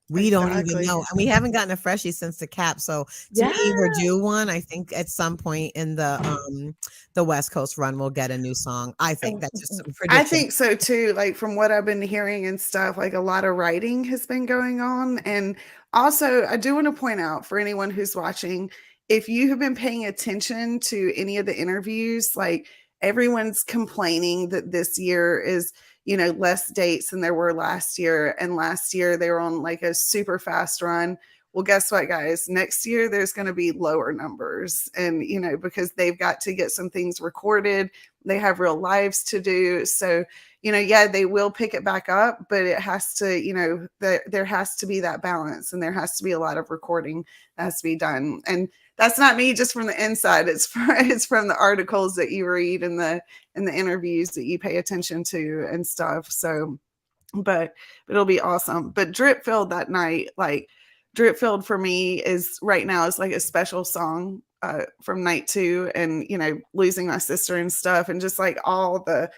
We don't even know. And we haven't gotten a freshie since the cap. So to either do one, I think at some point in the West Coast run, we'll get a new song. I think that's just a prediction. I think so too. Like from what I've been hearing and stuff, like a lot of writing has been going on. And also I do want to point out for anyone who's watching, if you have been paying attention to any of the interviews, like everyone's complaining that this year is, less dates than there were last year. And last year they were on like a super fast run. Well, guess what, guys? Next year there's going to be lower numbers. And, because they've got to get some things recorded. They have real lives to do. So, they will pick it back up, but it has to, there has to be that balance, and there has to be a lot of recording that has to be done. And that's not me just from the inside. It's from the articles that you read and the interviews that you pay attention to and stuff. So, but it'll be awesome. But Dripfield that night, like Dripfield for me is right now is like a special song from night 2, and losing my sister and stuff, and just like all the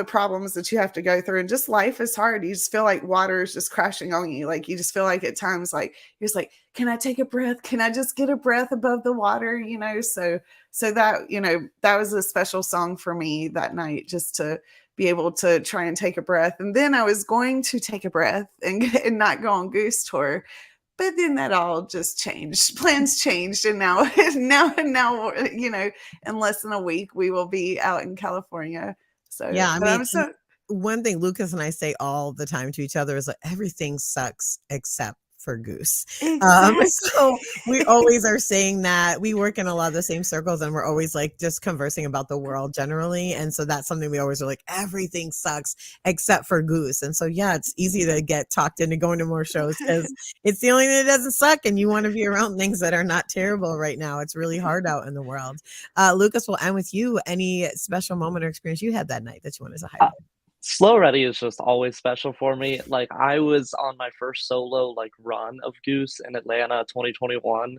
problems that you have to go through, and just life is hard. You just feel like water is just crashing on you. Like you just feel like at times, like you're just like, can I take a breath? Can I just get a breath above the water? So that, that was a special song for me that night, just to be able to try and take a breath. And then I was going to take a breath and not go on Goose tour. But then that all just changed. Plans changed, and now, in less than a week, we will be out in California. So yeah, I mean, one thing Lucas and I say all the time to each other is like, everything sucks except for Goose. Exactly. So we always are saying that. We work in a lot of the same circles, and we're always like just conversing about the world generally. And so that's something we always are like, everything sucks except for Goose. And so yeah, it's easy to get talked into going to more shows because it's the only thing that doesn't suck, and you want to be around things that are not terrible right now. It's really hard out in the world. Lucas, we'll end with you. Any special moment or experience you had that night that you wanted to highlight? Slow Ready is just always special for me. Like I was on my first solo like run of Goose in Atlanta 2021,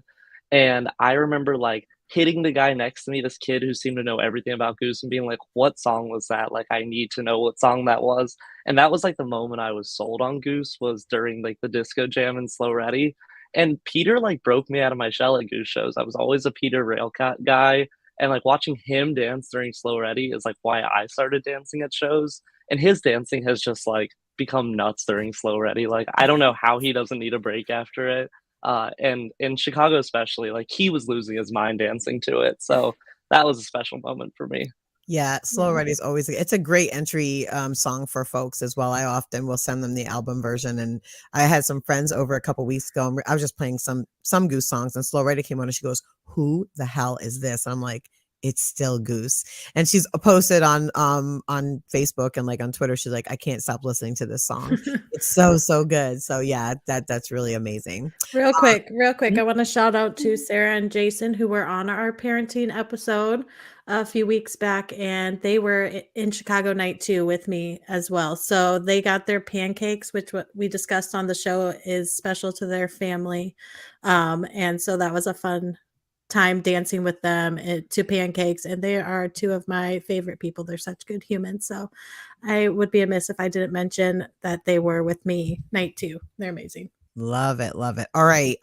and I remember like hitting the guy next to me, this kid who seemed to know everything about Goose, and being like, what song was that? Like I need to know what song that was. And that was like the moment I was sold on Goose, was during like the disco jam in Slow Ready. And Peter like broke me out of my shell at Goose shows. I was always a Peter Railcat guy, and like watching him dance during Slow Ready is like why I started dancing at shows. And his dancing has just like become nuts during Slow Ready. Like I don't know how he doesn't need a break after it. And in Chicago especially, like he was losing his mind dancing to it. So that was a special moment for me. Yeah, Slow Ready is always, it's a great entry song for folks as well. I often will send them the album version, and I had some friends over a couple weeks ago, and I was just playing some Goose songs, and Slow Ready came on, and she goes, who the hell is this? And I'm like, it's still Goose. And she's posted on Facebook and like on Twitter, she's like, I can't stop listening to this song. It's so good. So yeah, that's really amazing. Real quick, I want to shout out to Sarah and Jason, who were on our parenting episode a few weeks back, and they were in Chicago night 2 with me as well. So they got their pancakes, which what we discussed on the show is special to their family. And so that was a fun time dancing with them to pancakes, and they are 2 of my favorite people. They're such good humans. So I would be amiss if I didn't mention that they were with me night 2. They're amazing. Love it. Love it. All right.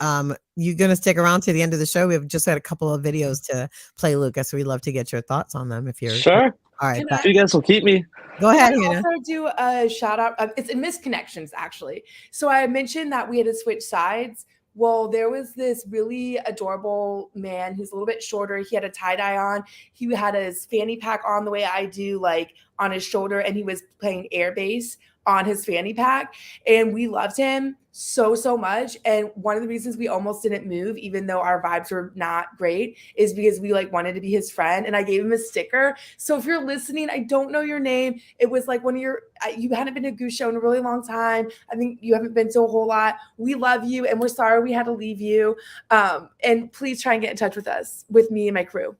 You going to stick around to the end of the show? We've just got a couple of videos to play, Lucas. We'd love to get your thoughts on them if you're Sure. All right. If you guys will keep me. Go ahead, Can I Hannah. also do a shout out? It's in Misconnections, actually. So I mentioned that we had to switch sides. Well, there was this really adorable man who's a little bit shorter. He had a tie-dye on. He had his fanny pack on the way I do, like on his shoulder, and he was playing air bass on his fanny pack. And we loved him so much. And one of the reasons we almost didn't move, even though our vibes were not great, is because we like wanted to be his friend. And I gave him a sticker. So if you're listening, I don't know your name. It was like one of you hadn't been to a Goose show in a really long time. I think you haven't been to a whole lot. We love you. And we're sorry we had to leave you. And please try and get in touch with us, with me and my crew.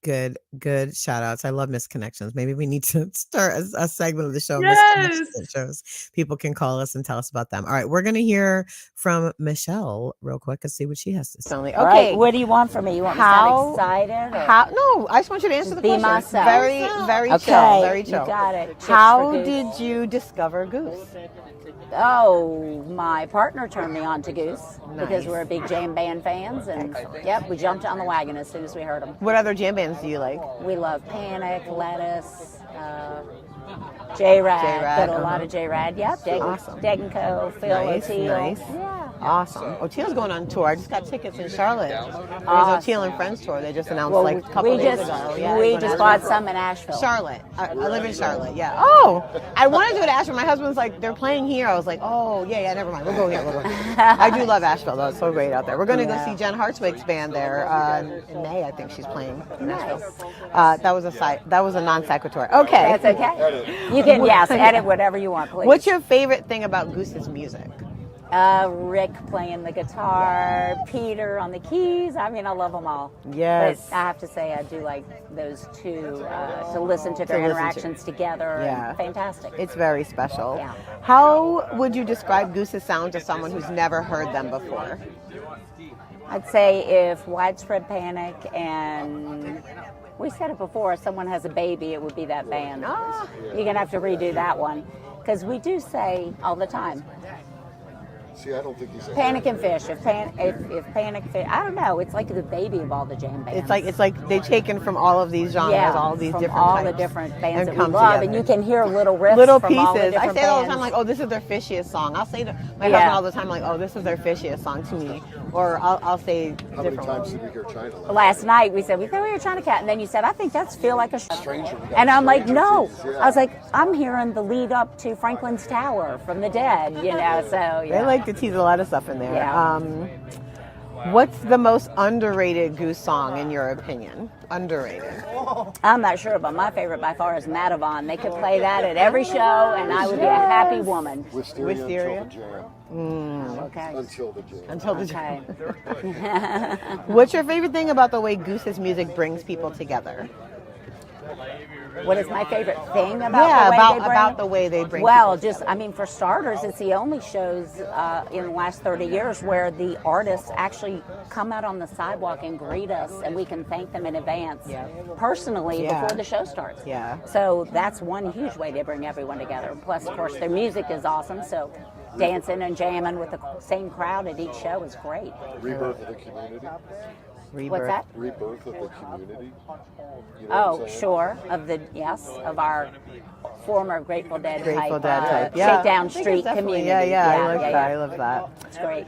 Good shout outs. I love Misconnections. Maybe we need to start a segment of the show. Yes. Misconnections shows. People can call us and tell us about them. All right, we're going to hear from Michelle real quick and see what she has to say. Okay, All right, what do you want from me? You want me to sound excited? No, I just want you to answer the question. Myself. Very Okay, chill. Very chill. You got it. Chicks How for Goose. did you discover Goose? Oh, my partner turned me on to Goose because Nice. we're a big jam band fans, and yep, we jumped on the wagon as soon as we heard them. What other jam bands do you like? We love Panic, Lettuce, J-Rad. J-Rad, Got a lot of J-Rad. Yep, Awesome. Deg and Co, Phil Nice, O'Teal. nice. Yeah. Awesome. O'Teal's going on tour. I just got tickets in Charlotte. There's Awesome. O'Teal and Friends tour. They just announced Well, like a couple we days just ago. Yeah, we they're just going bought to some in Asheville. Charlotte. I live in Charlotte. Yeah. Oh, I want to do it at Asheville. My husband's like, they're playing here. I was like, oh yeah, never mind. We'll go here. I do love Asheville though. It's so great out there. We're going to go see Jen Hartwig's band there in May. I think she's playing in Asheville. That was a non sequitur. Okay. That's okay. You can edit whatever you want, please. What's your favorite thing about Goose's music? Rick playing the guitar, Peter on the keys. I mean, I love them all. Yes. But I have to say, I do like those two to listen to their interactions together. Yeah. Fantastic. It's very special. Yeah. How would you describe Goose's sound to someone who's never heard them before? I'd say if Widespread Panic and we said it before, if someone has a baby, it would be that band. You're going to have to redo that one because we do say all the time, See, I don't think he's Panic and Fish. If Panic Fish, I don't know. It's like the baby of all the jam bands. It's like they've taken from all of these genres, all these from different all types, the different bands and that we come love, together. and you can hear little riffs, Little from all the pieces. I different say that all the bands. time, like, oh, this is their fishiest song. I'll say to my husband all the time, like, oh, this is their fishiest song to me, or I'll say How many different times ones. did we hear China? Last night we said we thought we were trying to cat, and then you said I think that's feel like a Stranger. We got and I'm like Stranger no. Things, yeah. I was like I'm hearing the lead up to Franklin's Tower from the Dead, you know. So yeah. They like to tease a lot of stuff in there. Yeah. What's the most underrated Goose song in your opinion? Underrated. I'm not sure, but my favorite by far is Matavon. They could play that at every show, and I would be a happy woman. Wisteria until the jam. Okay. Until the jam. Until the Okay. What's your favorite thing about the way Goose's music brings people together? What is my favorite thing about the way they bring Well, people just I mean, for starters, it's the only shows in the last 30 years where the artists actually come out on the sidewalk and greet us, and we can thank them in advance, personally, before the show starts. Yeah. So that's one huge way to bring everyone together. Plus, of course, their music is awesome. So dancing and jamming with the same crowd at each show is great. Rebirth of the community. What's that? Rebirth of the community. You know what Oh, I'm saying? sure. Of our former Grateful Dead Grateful type, Dead type. Yeah. Shakedown I think Street it's definitely- community. Yeah, I love that. It's great.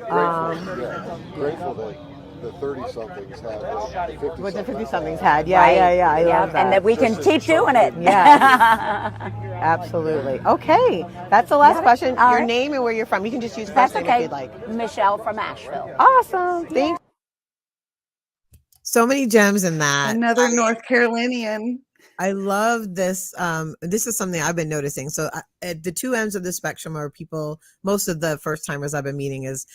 Grateful that the 30-somethings had the 50-somethings. What the 50-somethings had. Yeah, Right. I love that. And that we can keep doing it. Yes. Absolutely. Okay. That's the last question. All Your right. name and where you're from. You can just use That's first name okay. if you'd like. Michelle from Asheville. Awesome. Thank So many gems in that. Another North Carolinian. I love this. This is something I've been noticing. So at the two ends of the spectrum are people, most of the first timers I've been meeting is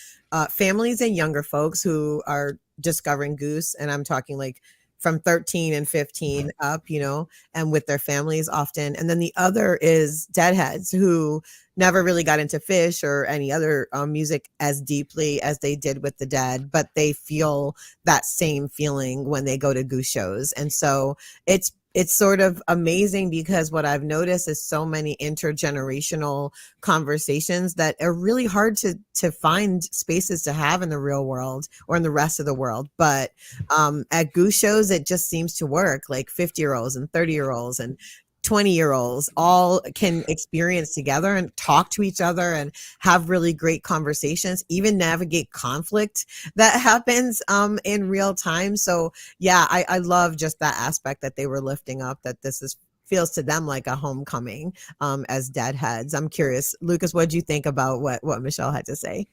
families and younger folks who are discovering Goose. And I'm talking like from 13 and 15 up, you know, and with their families often. And then the other is deadheads who never really got into Fish or any other music as deeply as they did with the Dead, but they feel that same feeling when they go to Goose shows. And so it's it's sort of amazing because what I've noticed is so many intergenerational conversations that are really hard to find spaces to have in the real world or in the rest of the world. But at Goose shows, it just seems to work. Like 50-year-olds and 30-year-olds and 20-year-olds all can experience together and talk to each other and have really great conversations, even navigate conflict that happens in real time. So yeah, I love just that aspect that they were lifting up, that this is feels to them like a homecoming as deadheads. I'm curious, Lucas, what do you think about what Michelle had to say?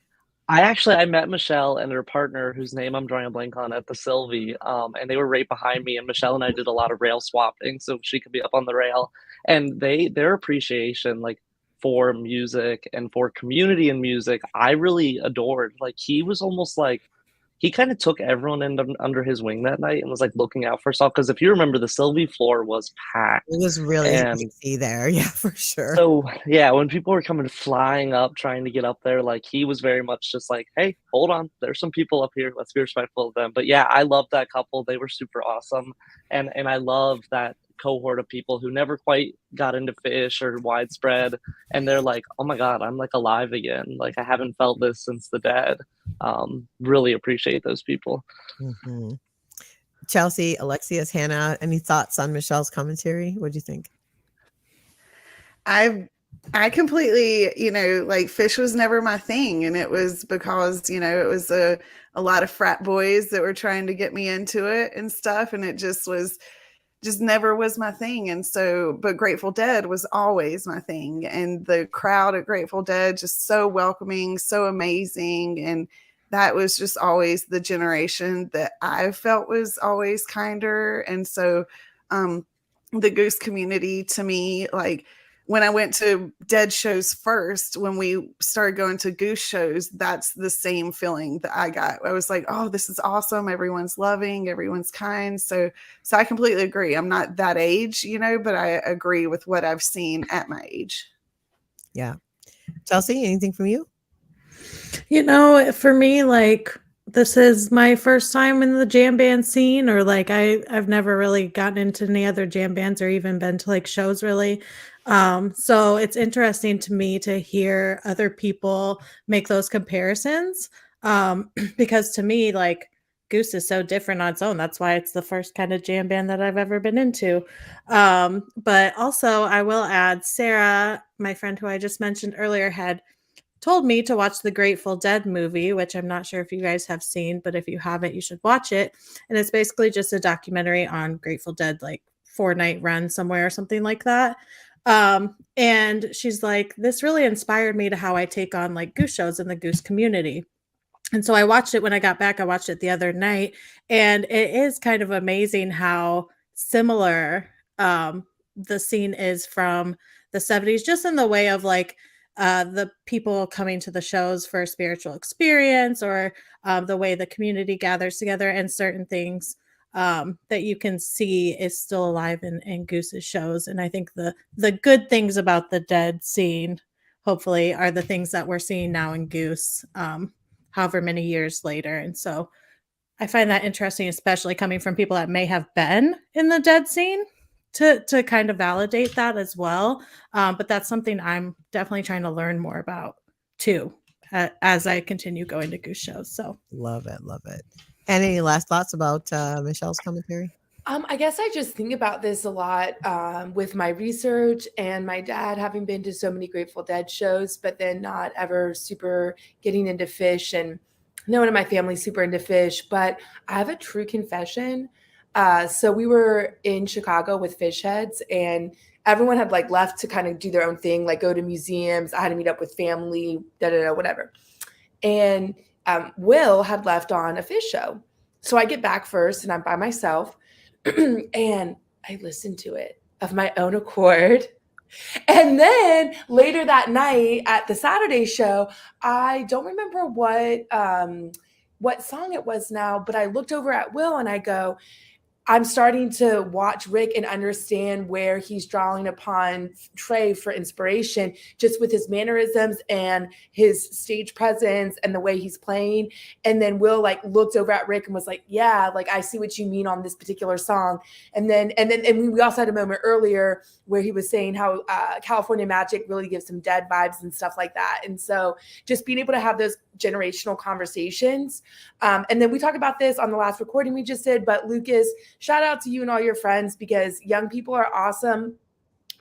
I met Michelle and her partner, whose name I'm drawing a blank on, at the Sylvie, and they were right behind me. And Michelle and I did a lot of rail swapping, so she could be up on the rail. And their appreciation, like for music and for community and music, I really adored. Like he was almost like he kind of took everyone under his wing that night and was like looking out for stuff. Because if you remember, the Sylvie floor was packed, It was really and easy there. Yeah, for sure. so yeah, when people were coming flying up trying to get up there, like he was very much just like, "Hey, hold on, there's some people up here. Let's be respectful of them." But yeah, I love that couple. They were super awesome, and I love that cohort of people who never quite got into Fish or Widespread, and they're like, "Oh my God, I'm like alive again. Like I haven't felt this since the dead." Really appreciate those people. Mm-hmm. Chelsea, Alexius, Hannah, any thoughts on Michelle's commentary? What do you think? I completely, like Fish was never my thing. And it was because, it was a lot of frat boys that were trying to get me into it and stuff. And it just never was my thing. And so, but Grateful Dead was always my thing. And the crowd at Grateful Dead, just so welcoming, so amazing. And that was just always the generation that I felt was always kinder. And so, the Goose community to me, like, when I went to Dead shows first, when we started going to Goose shows, that's the same feeling that I got. I was like, oh, this is awesome. Everyone's loving, everyone's kind. So I completely agree. I'm not that age, but I agree with what I've seen at my age. Yeah. Chelsea, anything from you? For me, like, this is my first time in the jam band scene, or like I've never really gotten into any other jam bands or even been to like shows really. So it's interesting to me to hear other people make those comparisons. Because to me, like Goose is so different on its own. That's why it's the first kind of jam band that I've ever been into. But also I will add, Sarah, my friend who I just mentioned earlier, had told me to watch the Grateful Dead movie, which I'm not sure if you guys have seen, but if you haven't, you should watch it. And it's basically just a documentary on Grateful Dead, like 4-night run somewhere or something like that. And she's like, this really inspired me to how I take on like Goose shows in the Goose community. And so I watched it when I got back. I watched it the other night, and it is kind of amazing how similar the scene is from the 70s, just in the way of like the people coming to the shows for a spiritual experience, or the way the community gathers together, and certain things that you can see is still alive in Goose's shows. And I think the good things about the Dead scene, hopefully, are the things that we're seeing now in Goose, however many years later. And so I find that interesting, especially coming from people that may have been in the Dead scene, to kind of validate that as well. But that's something I'm definitely trying to learn more about too, as I continue going to Goose shows. So love it. And any last thoughts about Michelle's commentary? I guess I just think about this a lot with my research, and my dad having been to so many Grateful Dead shows, but then not ever super getting into Fish, and no one in my family super into Fish. But I have a true confession. So we were in Chicago with Fish heads, and everyone had like left to kind of do their own thing, like go to museums. I had to meet up with family, whatever. And Will had left on a Fish show. So I get back first, and I'm by myself. And I listened to it of my own accord. And then later that night at the Saturday show, I don't remember what song it was now, but I looked over at Will and I go, I'm starting to watch Rick and understand where he's drawing upon Trey for inspiration, just with his mannerisms and his stage presence and the way he's playing. And then Will like looked over at Rick and was like, yeah, like I see what you mean on this particular song. And we also had a moment earlier where he was saying how California Magic really gives him Dead vibes and stuff like that. And so just being able to have those generational conversations. And then we talked about this on the last recording we just did, but Lucas, shout out to you and all your friends, because young people are awesome.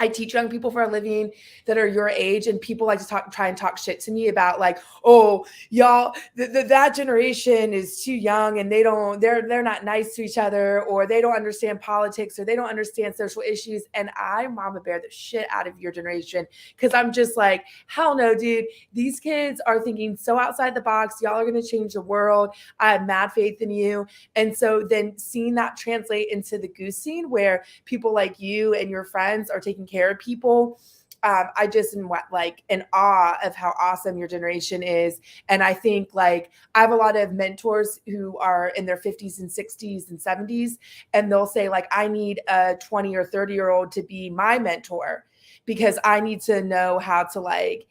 I teach young people for a living that are your age, and people like to try and talk shit to me about like, oh, y'all, that generation is too young and they're not nice to each other, or they don't understand politics, or they don't understand social issues. And I mama bear the shit out of your generation, because I'm just like, hell no, dude. These kids are thinking so outside the box. Y'all are going to change the world. I have mad faith in you. And so then seeing that translate into the Goose scene, where people like you and your friends are taking care of people, I just am like in awe of how awesome your generation is. And I think like I have a lot of mentors who are in their 50s and 60s and 70s, and they'll say like, I need a 20 or 30-year-old to be my mentor, because I need to know how to like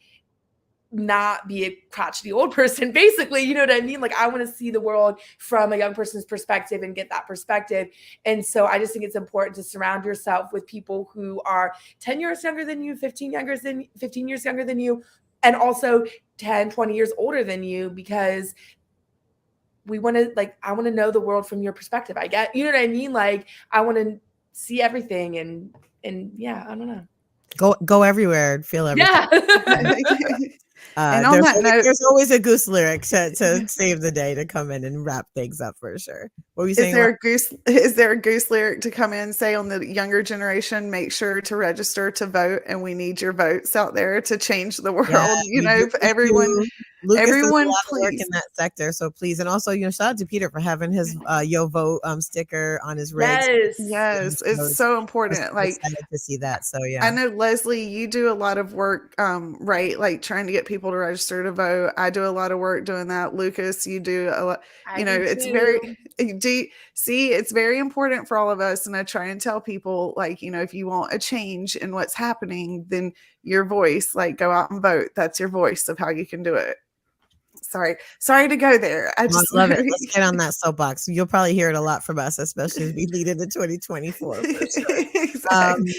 not be a crotchety old person, basically. You know what I mean? Like, I want to see the world from a young person's perspective and get that perspective. And so I just think it's important to surround yourself with people who are 10 years younger than you, 15 years younger than you, and also 10, 20 years older than you, because we want to like, I want to know the world from your perspective. I get, you know what I mean? Like, I want to see everything, and yeah, I don't know. Go everywhere and feel everything. Yeah. And on that note, there's always a Goose lyric to save the day, to come in and wrap things up for sure. What were you saying? Is there a Goose lyric to come in and say on the younger generation, make sure to register to vote, and we need your votes out there to change the world? Yeah, you know, everyone Lucas does a lot of please. work in that sector, so please. And also, shout out to Peter for having his Yo Vote sticker on his rig. Yes, it's so important. I'm like, excited to see that. So yeah, I know, Leslie, you do a lot of work, right? Like trying to get people to register to vote. I do a lot of work doing that. Lucas, you do a lot. It's very important for all of us. And I try and tell people, like, if you want a change in what's happening, then your voice, like, go out and vote. That's your voice of how you can do it. Sorry to go there. I just love it. Let's get on that soapbox. You'll probably hear it a lot from us, especially as we lead into 2024. For sure. Exactly.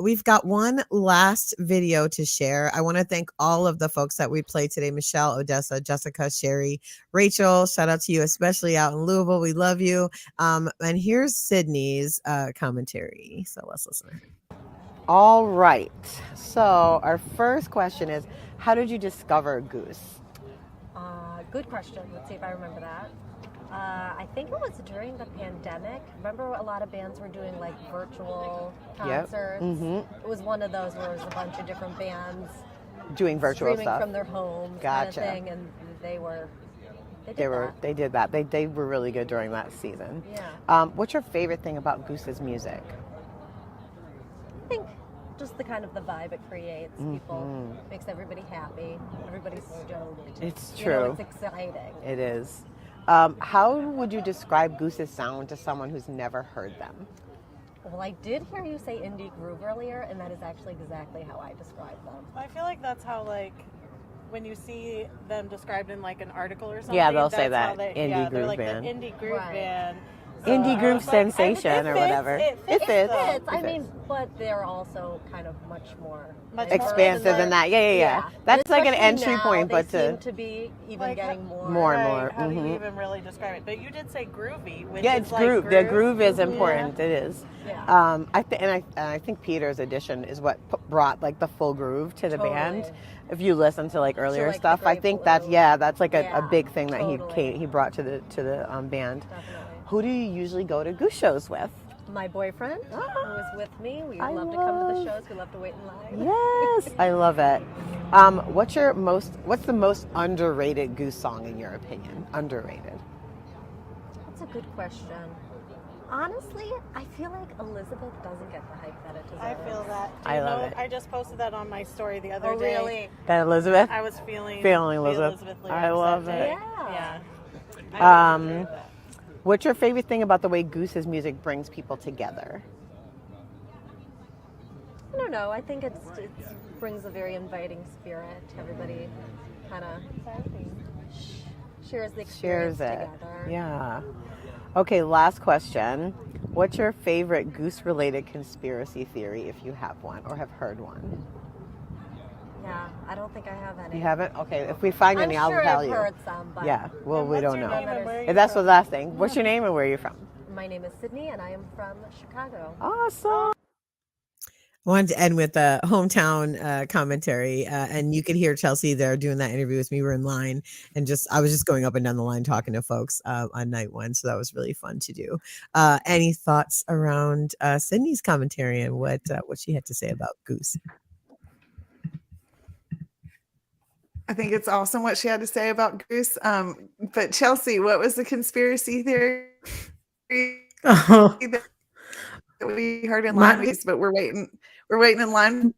We've got one last video to share. I want to thank all of the folks that we played today: Michelle, Odessa, Jessica, Sherry, Rachel. Shout out to you, especially out in Louisville. We love you. And here's Sydney's commentary. So let's listen. All right. So our first question is, how did you discover Goose? Good question. Let's see if I remember that. I think it was during the pandemic. Remember, a lot of bands were doing like virtual concerts. Yep. Mm-hmm. It was one of those where it was a bunch of different bands doing virtual streaming stuff from their homes, Gotcha. kind of thing, and they did that. They were really good during that season. Yeah. What's your favorite thing about Goose's music? I think just the kind of the vibe it creates. People makes everybody happy. Everybody's stoked. It's true. It's exciting. It is. How would you describe Goose's sound to someone who's never heard them? Well, I did hear you say indie groove earlier, and that is actually exactly how I describe them. I feel like that's how, like, when you see them described in like an article or something. Yeah, they'll say that's that. how Indie they're groove like band. the indie groove band. Indie groove sensation or whatever. It fits. fits. I mean, but they're also kind of much more expansive than that. Yeah. That's like an entry point, but they seem to be even like, getting more. More and more. How do you even really describe it? But you did say groovy. Which Yeah, is it's like groove. The groove is important. Yeah. It is. Yeah. I think Peter's addition is what brought like the full groove to the band. If you listen to like earlier stuff, I think that's like a big thing that he brought to the band. Definitely. Who do you usually go to Goose shows with? My boyfriend, who is with me. We love to come to the shows. We love to wait in line. Yes, I love it. What's the most underrated Goose song in your opinion? Underrated. That's a good question. Honestly, I feel like Elizabeth doesn't get the hype that it deserves. I feel that. I love it. I just posted that on my story the other day. Really? That Elizabeth? I was feeling Elizabeth. lyrics I love that it. day. Yeah. What's your favorite thing about the way Goose's music brings people together? I don't know. I think it brings a very inviting spirit. Everybody kind of shares the experience together. Yeah. Okay, last question. What's your favorite Goose-related conspiracy theory, if you have one or have heard one? Yeah, I don't think I have any. You haven't? Okay, if we find any, I'll tell you. I've heard some, but yeah, well, we don't know. If That's the last thing. What's your name and where are you from? My name is Sydney, and I am from Chicago. Awesome. I wanted to end with a hometown commentary, and you could hear Chelsea there doing that interview with me. We were in line, and I was just going up and down the line talking to folks on night one, so that was really fun to do. Any thoughts around Sydney's commentary and what she had to say about Goose? I think it's awesome what she had to say about Goose. But Chelsea, what was the conspiracy theory that we heard in line? But we're waiting in line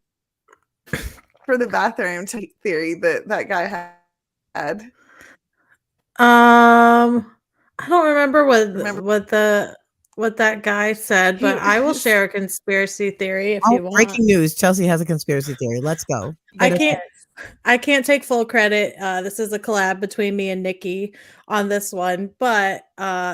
for the bathroom theory that guy had. I don't remember what that guy said, but I will share a conspiracy theory if you want. Breaking news: Chelsea has a conspiracy theory. Let's go. I can't take full credit. This is a collab between me and Nikki on this one. But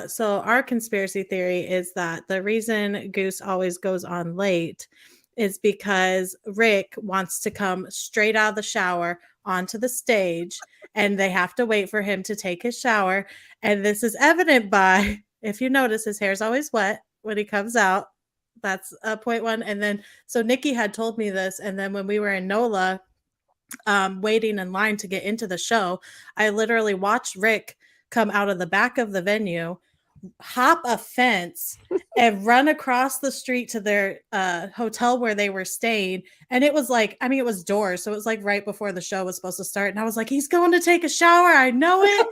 so our conspiracy theory is that the reason Goose always goes on late is because Rick wants to come straight out of the shower onto the stage, and they have to wait for him to take his shower. And this is evident by, if you notice, his hair's always wet when he comes out. That's point one. And then, so Nikki had told me this. And then when we were in NOLA, waiting in line to get into the show, I literally watched Rick come out of the back of the venue, hop a fence, and run across the street to their hotel where they were staying. And it was like, I mean, it was doors, so it was like right before the show was supposed to start. And I was like, he's going to take a shower. I know it.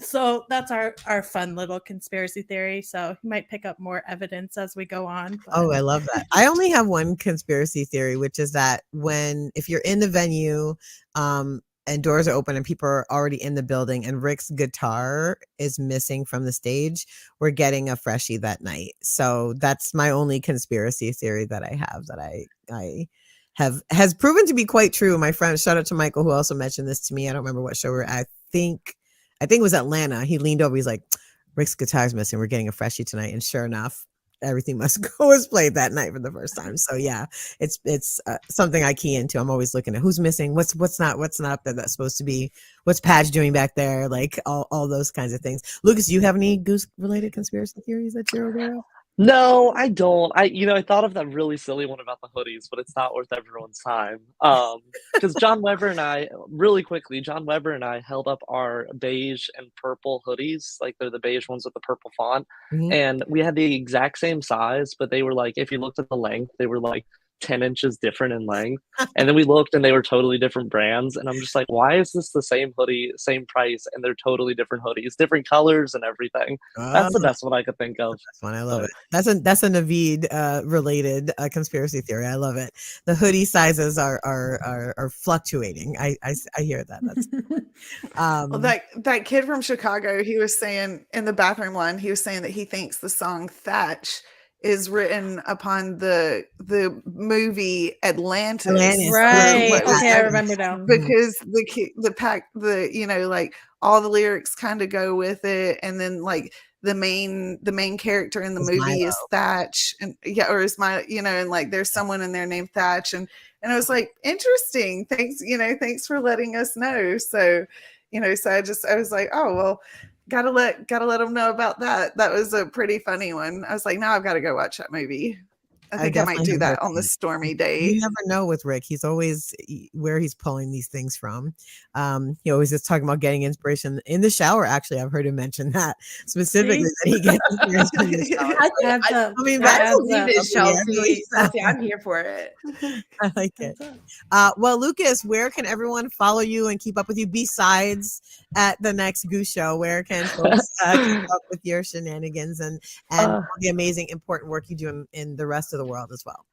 So that's our fun little conspiracy theory. So you might pick up more evidence as we go on. But. Oh, I love that. I only have one conspiracy theory, which is that if you're in the venue, and doors are open and people are already in the building and Rick's guitar is missing from the stage, we're getting a freshie that night. So that's my only conspiracy theory that I have has proven to be quite true. My friend, shout out to Michael, who also mentioned this to me. I don't remember what show we're at. I think it was Atlanta. He leaned over. He's like, Rick's guitar's missing. We're getting a freshie tonight. And sure enough, Everything Must Go was played that night for the first time. So yeah, it's something I key into. I'm always looking at who's missing, what's not up there that's supposed to be, what's Padge doing back there, like all those kinds of things. Lucas, do you have any Goose related conspiracy theories that you're aware of? No, I don't. I thought of that really silly one about the hoodies, but it's not worth everyone's time. Because John Weber and I held up our beige and purple hoodies, like they're the beige ones with the purple font, and we had the exact same size, but they were like, if you looked at the length, they were like 10 inches different in length. And then we looked and they were totally different brands. And I'm just like, why is this the same hoodie, same price, and they're totally different hoodies, different colors and everything? That's the best one I could think of. That's one. I love it. That's a Naveed related conspiracy theory. I love it. The hoodie sizes are fluctuating. I hear that. That's well, that kid from Chicago, he was saying in the bathroom line, he was saying that he thinks the song Thatch is written upon the movie Atlantis. Right. Okay, I remember now. Because like all the lyrics kind of go with it, and then like the main character in the movie is Thatch, and and like there's someone in there named Thatch, and I was like, interesting. Thanks for letting us know. So, so I was like, oh well. Gotta let them know about that. That was a pretty funny one. I was like, now I've got to go watch that movie. I think I might do that on the stormy day. You never know with Rick. He's always where he's pulling these things from. He always is talking about getting inspiration in the shower. Actually, I've heard him mention that specifically, that he gets inspiration in the shower. I believe it, Chelsea. I'm here for it. I like it. Well, Lucas, where can everyone follow you and keep up with you besides at the next Goose show? Where can folks keep up with your shenanigans and all the amazing important work you do in the rest of the world as well?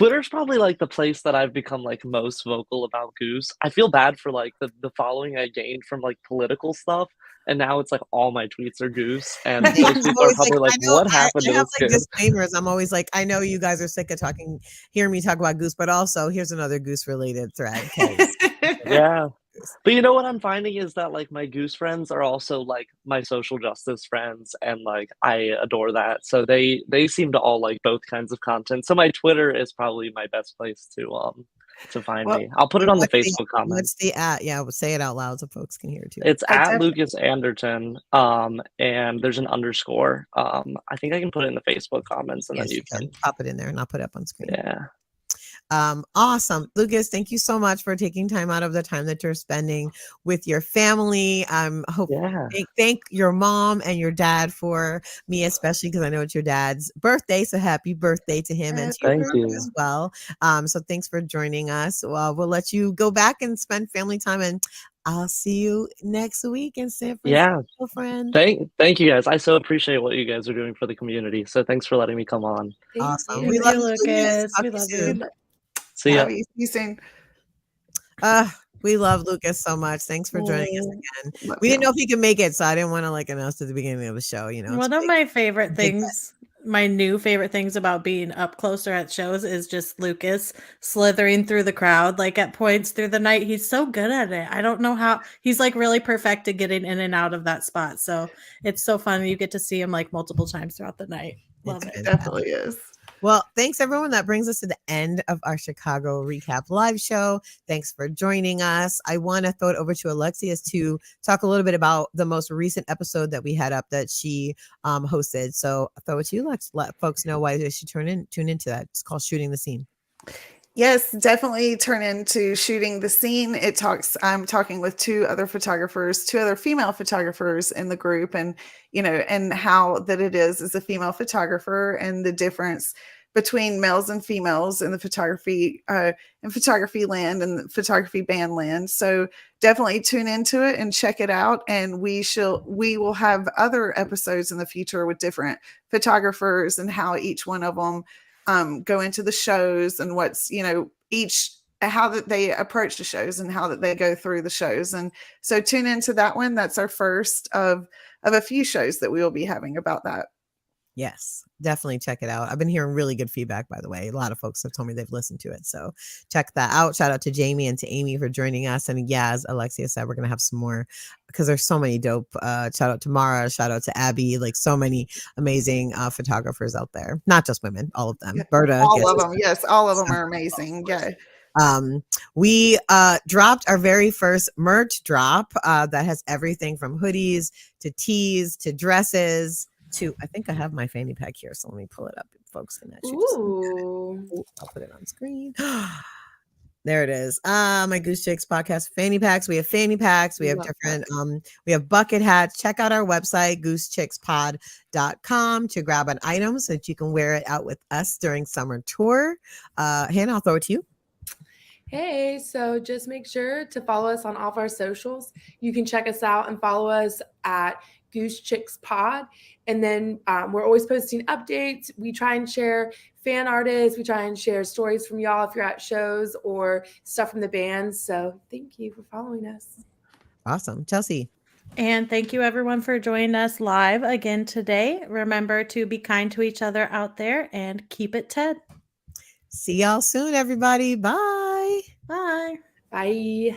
Twitter's probably like the place that I've become like most vocal about Goose. I feel bad for like the following I gained from like political stuff, and now it's like all my tweets are Goose, and those I'm people are always like, probably like, I know "What happened I to have this like kid?" disclaimers. I'm always like, I know you guys are sick of hearing me talk about Goose, but also here's another Goose related thread. Yeah. But you know what I'm finding is that like my Goose friends are also like my social justice friends, and like I adore that. So they seem to all like both kinds of content. So my Twitter is probably my best place to find Well, me. I'll put it on the What's Facebook comment. what's the at? Yeah, we'll say it out loud so folks can hear it too. It's I at def- Lucas Anderton, and there's an underscore. I think I can put it in the Facebook comments, and then Yes, you you can can. pop it in there and I'll put it up on screen. Yeah. Awesome. Lucas, thank you so much for taking time out of the time that you're spending with your family. Yeah. Thank your mom and your dad for me, especially because I know it's your dad's birthday. So happy birthday to him and to your Thank mom you. as well. So thanks for joining us. Well, we'll let you go back and spend family time, and I'll see you next week in San Francisco, Yeah. friend. Thank you guys. I so appreciate what you guys are doing for the community. So thanks for letting me come on. Awesome. Thank We love you, you, Lucas. Talk We to you love soon. you. See ya. Love you. See you soon. We love Lucas so much. Thanks for joining us again. Love We didn't you. know if he could make it, so I didn't want to like announce at the beginning of the show. You know, One of my favorite things, my new favorite things about being up closer at shows is just Lucas slithering through the crowd. Like at points through the night, he's so good at it. I don't know how he's like really perfected getting in and out of that spot. So it's so fun. You get to see him like multiple times throughout the night. Love it. It definitely is. Well, thanks everyone. That brings us to the end of our Chicago Recap live show. Thanks for joining us. I want to throw it over to Alexius to talk a little bit about the most recent episode that we had up that she hosted. So I'll throw it to you, Lex. Let folks know why they should tune into that. It's called Shooting the Scene. Yes, definitely turn into Shooting the Scene. I'm talking with two other female photographers in the group, and and how that it is as a female photographer, and the difference between males and females in the photography land and the photography band land. So definitely tune into it and check it out. And we will have other episodes in the future with different photographers and how each one of them go into the shows, and what's how that they approach the shows and how that they go through the shows. And so tune into that one. That's our first of a few shows that we will be having about that. Yes, definitely check it out. I've been hearing really good feedback, by the way. A lot of folks have told me they've listened to it. So check that out. Shout out to Jamie and to Amy for joining us. And yeah, as Alexia said, we're going to have some more because there's so many dope. Shout out to Mara. Shout out to Abby. Like so many amazing photographers out there. Not just women, all of them. Yeah, Berta. all of them. Yes, all of them are amazing. Yeah. We dropped our very first merch drop that has everything from hoodies to tees to dresses to, I think I have my fanny pack here, so let me pull it up. Folks can actually I'll put it on screen. There it is. My Goose Chicks podcast fanny packs. We have fanny packs. We have different we have bucket hats. Check out our website, goosechickspod.com, to grab an item so that you can wear it out with us during summer tour. Hannah, I'll throw it to you. Hey, so just make sure to follow us on all of our socials. You can check us out and follow us at Goose Chicks Pod. And then we're always posting updates. We try and share fan artists. We try and share stories from y'all if you're at shows or stuff from the bands. So thank you for following us. Awesome. Chelsea. And thank you everyone for joining us live again today. Remember to be kind to each other out there and keep it Ted. See y'all soon, everybody. Bye. Bye. Bye.